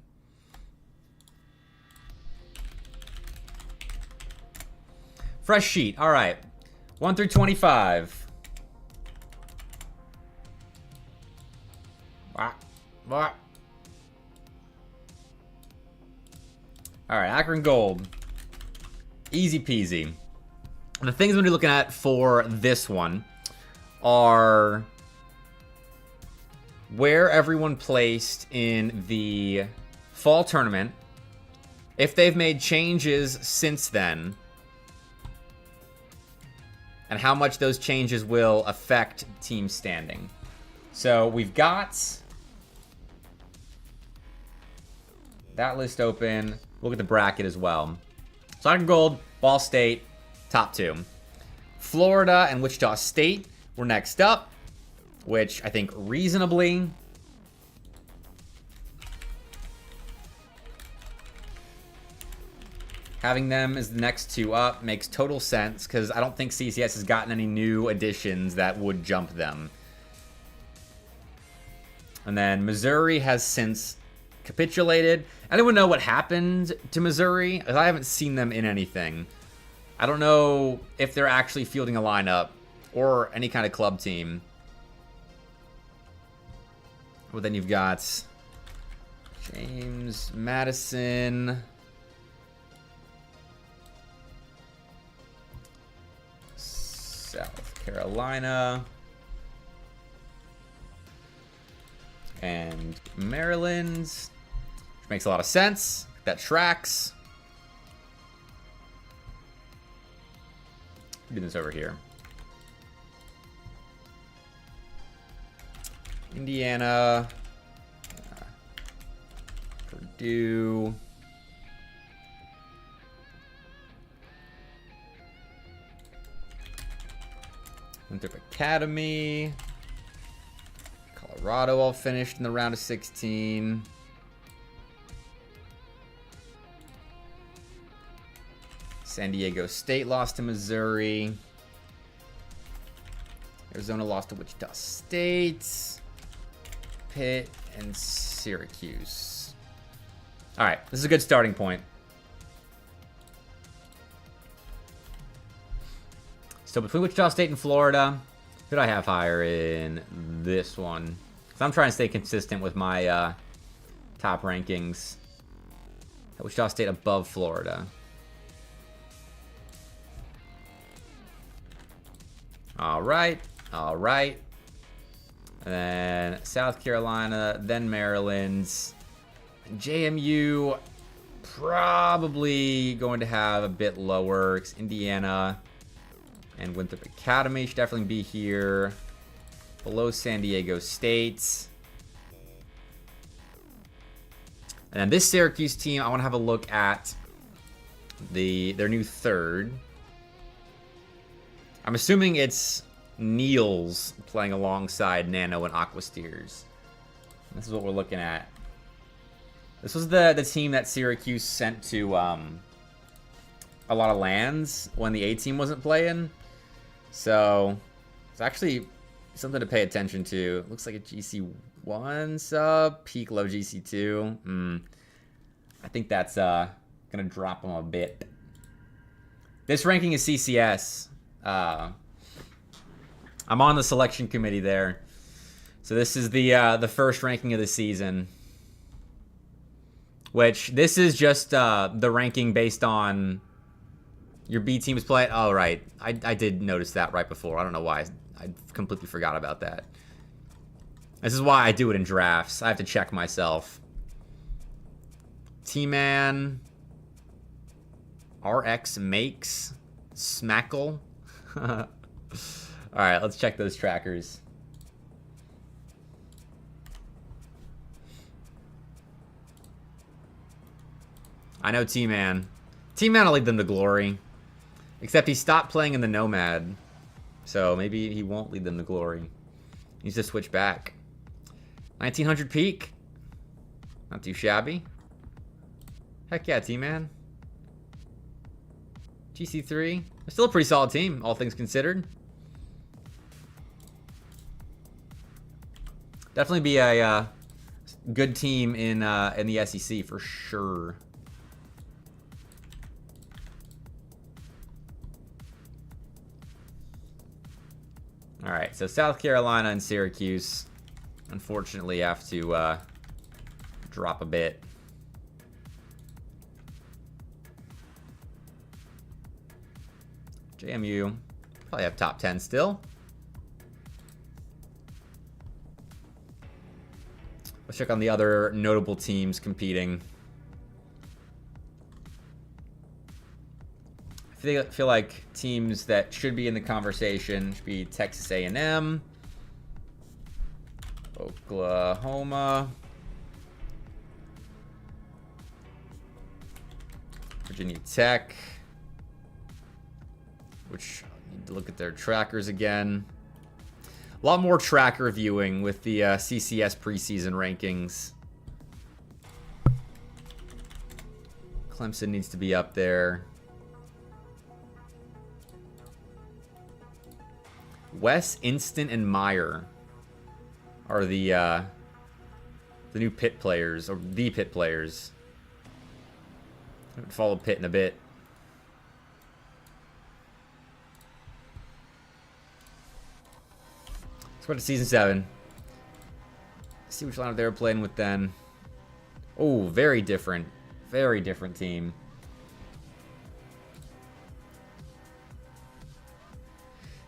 Fresh sheet. All right. 1 through 25. All right, Akron Gold. Easy peasy. The things I'm going to be looking at for this one are where everyone placed in the fall tournament, if they've made changes since then, and how much those changes will affect team standing. So we've got that list open. Look at the bracket as well. So Akron Gold, Ball State, top 2. Florida and Wichita State were next up, which I think reasonably. Having them as the next 2 up makes total sense because I don't think CCS has gotten any new additions that would jump them. And then Missouri has since capitulated. Anyone know what happened to Missouri? I haven't seen them in anything. I don't know if they're actually fielding a lineup or any kind of club team. Well, then you've got James Madison, South Carolina, and Maryland, which makes a lot of sense. That tracks. Do this over here. Indiana, Purdue, Winthrop Academy, Colorado all finished in the round of 16. San Diego State lost to Missouri. Arizona lost to Wichita State. Pitt and Syracuse. All right, this is a good starting point. So between Wichita State and Florida, who do I have higher in this one? So I'm trying to stay consistent with my top rankings. Wichita State above Florida. All right, all right. And then South Carolina, then Maryland's. JMU probably going to have a bit lower. It's Indiana and Winthrop Academy should definitely be here. Below San Diego State. And then this Syracuse team, I want to have a look at their new third. I'm assuming it's Niels playing alongside Nano and Aqua Steers. This is what we're looking at. This was the team that Syracuse sent to a lot of lands when the A team wasn't playing. So it's actually something to pay attention to. Looks like a GC1 sub, peak low GC2. I think that's gonna drop them a bit. This ranking is CCS. I'm on the selection committee there. So this is the first ranking of the season. Which, this is just the ranking based on your B team's play. Oh, right. I did notice that right before. I don't know why. I completely forgot about that. This is why I do it in drafts. I have to check myself. T-Man. RX Makes. Smackle. Alright, let's check those trackers. I know T-Man. T-Man will lead them to glory. Except he stopped playing in the Nomad. So maybe he won't lead them to glory. He needs to switch back. 1900 peak. Not too shabby. Heck yeah, T-Man. GC3. Still a pretty solid team, all things considered. Definitely be a good team in the SEC for sure. All right, so South Carolina and Syracuse, unfortunately, have to drop a bit. JMU probably have top 10 still. Let's check on the other notable teams competing. I feel like teams that should be in the conversation should be Texas A&M, Oklahoma, Virginia Tech, which I need to look at their trackers again. A lot more tracker viewing with the CCS preseason rankings. Clemson needs to be up there. Wes, Instant, and Meyer are the new Pitt players, or the Pitt players. I haven't followed Pitt in a bit. Let's go to Season 7. See which lineup they were playing with then. Oh, very different. Very different team.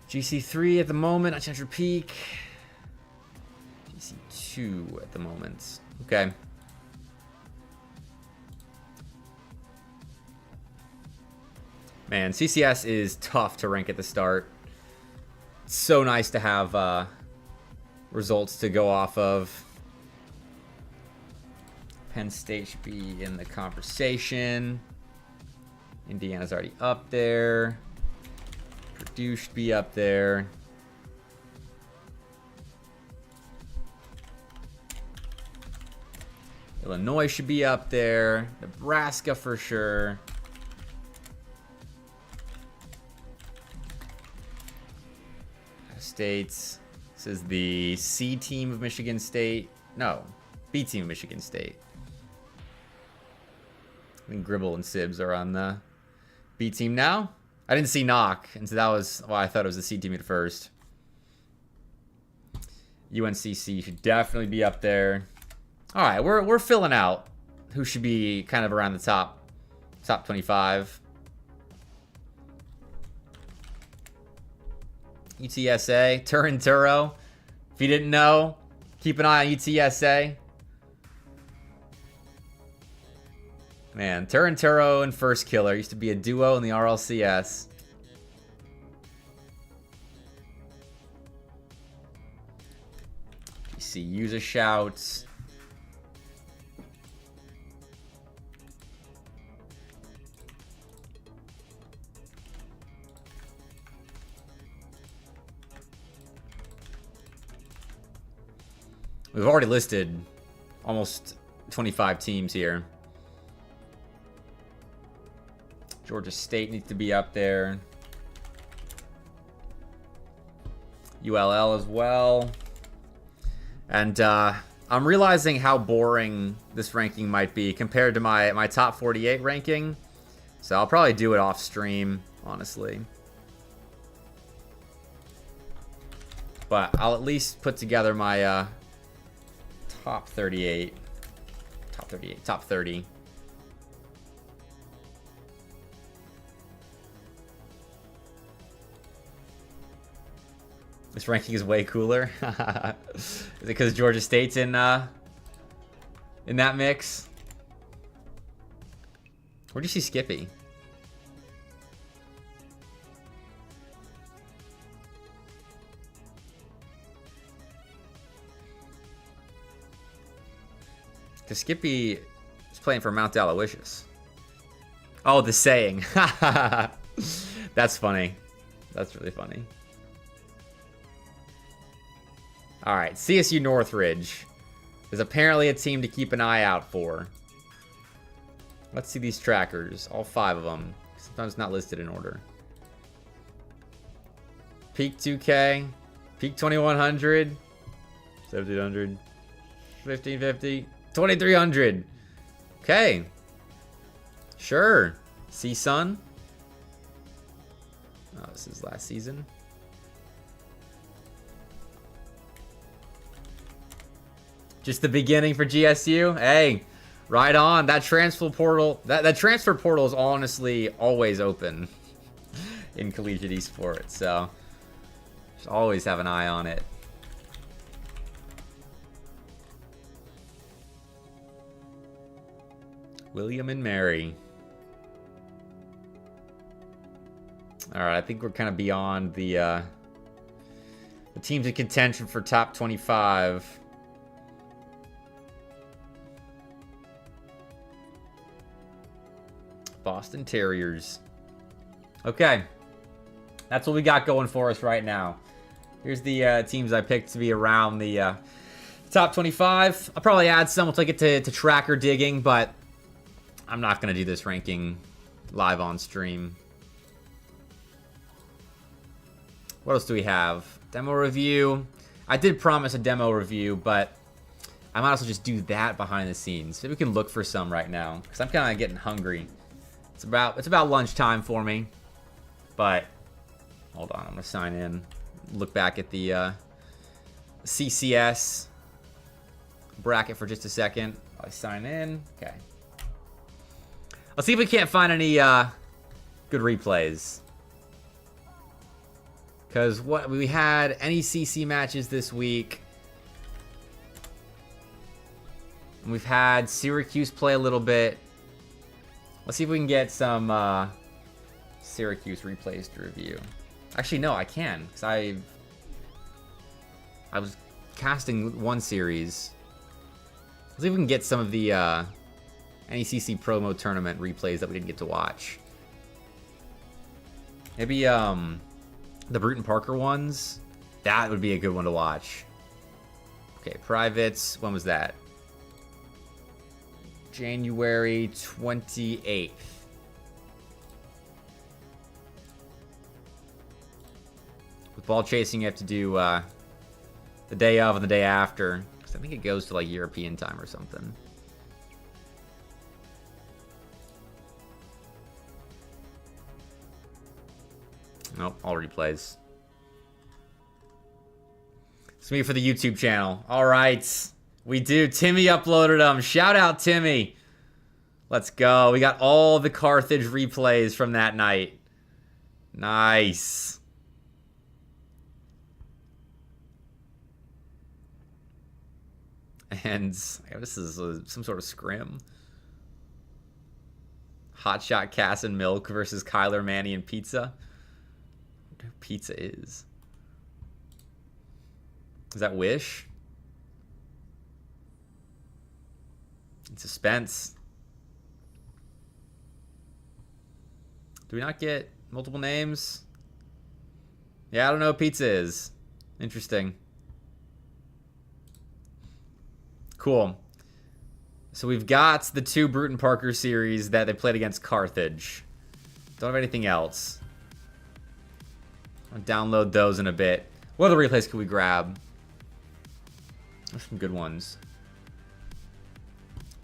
GC3 at the moment, 900 peak. GC2 at the moment. Okay. Man, CCS is tough to rank at the start. It's so nice to have results to go off of. Penn State should be in the conversation. Indiana's already up there. Purdue should be up there. Illinois should be up there. Nebraska for sure. States. This is the C team of Michigan State. No, B team of Michigan State. I think Gribble and Sibbs are on the B team now. I didn't see Knock, and so that was why I thought it was the C team at first. UNCC should definitely be up there. All right, we're filling out who should be kind of around the top 25. UTSA, Turin Turo. If you didn't know, keep an eye on UTSA. Man, Turin Turo and First Killer used to be a duo in the RLCS. GCU's a shout. We've already listed almost 25 teams here. Georgia State needs to be up there. ULL as well. And I'm realizing how boring this ranking might be compared to my top 48 ranking. So I'll probably do it off stream, honestly. But I'll at least put together my top 38. Top 30. This ranking is way cooler. Is it because Georgia State's in that mix? Where'd you see Skippy? Because Skippy is playing for Mount Aloysius. Oh, the saying. That's funny. That's really funny. All right, CSU Northridge is apparently a team to keep an eye out for. Let's see these trackers, all 5 of them. Sometimes not listed in order. Peak 2K, Peak 2100, 1700, 1550, 2300. Okay. Sure. C-Sun. Oh, this is last season. Just the beginning for GSU. Hey, right on. That transfer portal. That transfer portal is honestly always open in collegiate esports. So just always have an eye on it. William and Mary. All right, I think we're kind of beyond the teams in contention for top 25. Boston Terriers. Okay. That's what we got going for us right now. Here's the teams I picked to be around the top 25. I'll probably add some. We'll take it to tracker digging, but I'm not going to do this ranking live on stream. What else do we have? Demo review. I did promise a demo review, but I might also just do that behind the scenes. Maybe we can look for some right now, because I'm kind of getting hungry. It's about lunchtime for me. But hold on, I'm gonna sign in. Look back at the CCS bracket for just a second. I sign in. Okay. Let's see if we can't find any good replays. Because what we had any CC matches this week. And we've had Syracuse play a little bit. Let's see if we can get some Syracuse replays to review. Actually, no, I can, because I was casting one series. Let's see if we can get some of the NECC promo tournament replays that we didn't get to watch. Maybe the Bruton Parker ones. That would be a good one to watch. Okay, privates. When was that? January 28th. With ball chasing, you have to do the day of and the day after. Because I think it goes to like European time or something. Nope, all replays. It's me for the YouTube channel. All right. We do. Timmy uploaded them. Shout out, Timmy. Let's go. We got all the Carthage replays from that night. Nice. And this is some sort of scrim. Hotshot Cass and Milk versus Kyler, Manny, and Pizza. I wonder who Pizza is. Is that Wish? Suspense. Do we not get multiple names? Yeah, I don't know what Pizza is. Interesting. Cool. So we've got the 2 Bruton Parker series that they played against Carthage. Don't have anything else. I'll download those in a bit. What other replays can we grab? There's some good ones.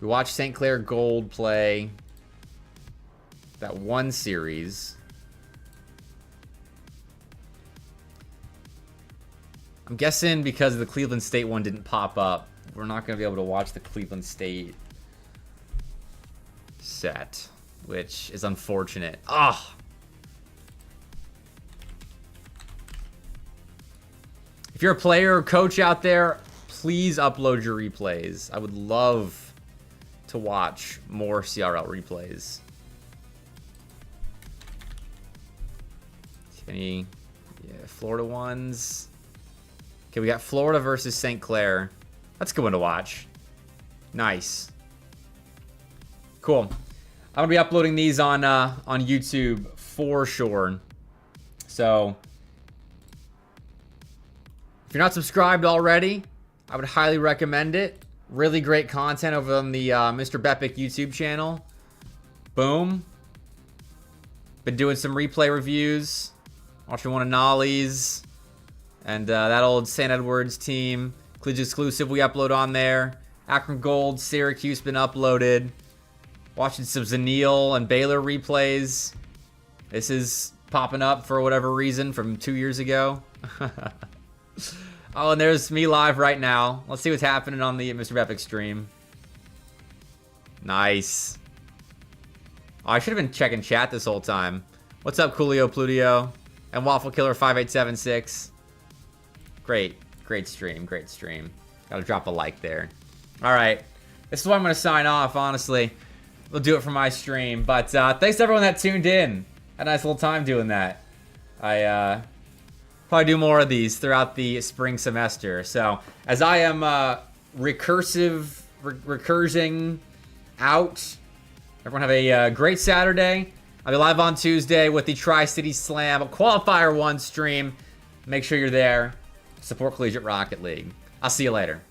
We watched St. Clair Gold play that one series. I'm guessing because the Cleveland State one didn't pop up, we're not going to be able to watch the Cleveland State set, which is unfortunate. Ah! If you're a player or coach out there, please upload your replays. I would love to watch more CRL replays. Any Florida ones? Okay, we got Florida versus St. Clair. That's a good one to watch. Nice. Cool. I'm gonna be uploading these on YouTube for sure. So if you're not subscribed already, I would highly recommend it. Really great content over on the Mr. Bepic YouTube channel. Boom. Been doing some replay reviews. Watching one of Nolly's. And that old St. Edwards team. Collegiate exclusive we upload on there. Akron Gold, Syracuse been uploaded. Watching some Zanil and Baylor replays. This is popping up for whatever reason from 2 years ago. Oh, and there's me live right now. Let's see what's happening on the Mr. Bepic stream. Nice. Oh, I should have been checking chat this whole time. What's up, Coolio Plutio? And Waffle Killer 5876. Great. Great stream. Great stream. Gotta drop a like there. Alright. This is why I'm gonna sign off, honestly. We'll do it for my stream. But thanks to everyone that tuned in. Had a nice little time doing that. I probably do more of these throughout the spring semester. So, as I am recursing out, everyone have a great Saturday. I'll be live on Tuesday with the Tri-City Slam Qualifier 1 stream. Make sure you're there. Support Collegiate Rocket League. I'll see you later.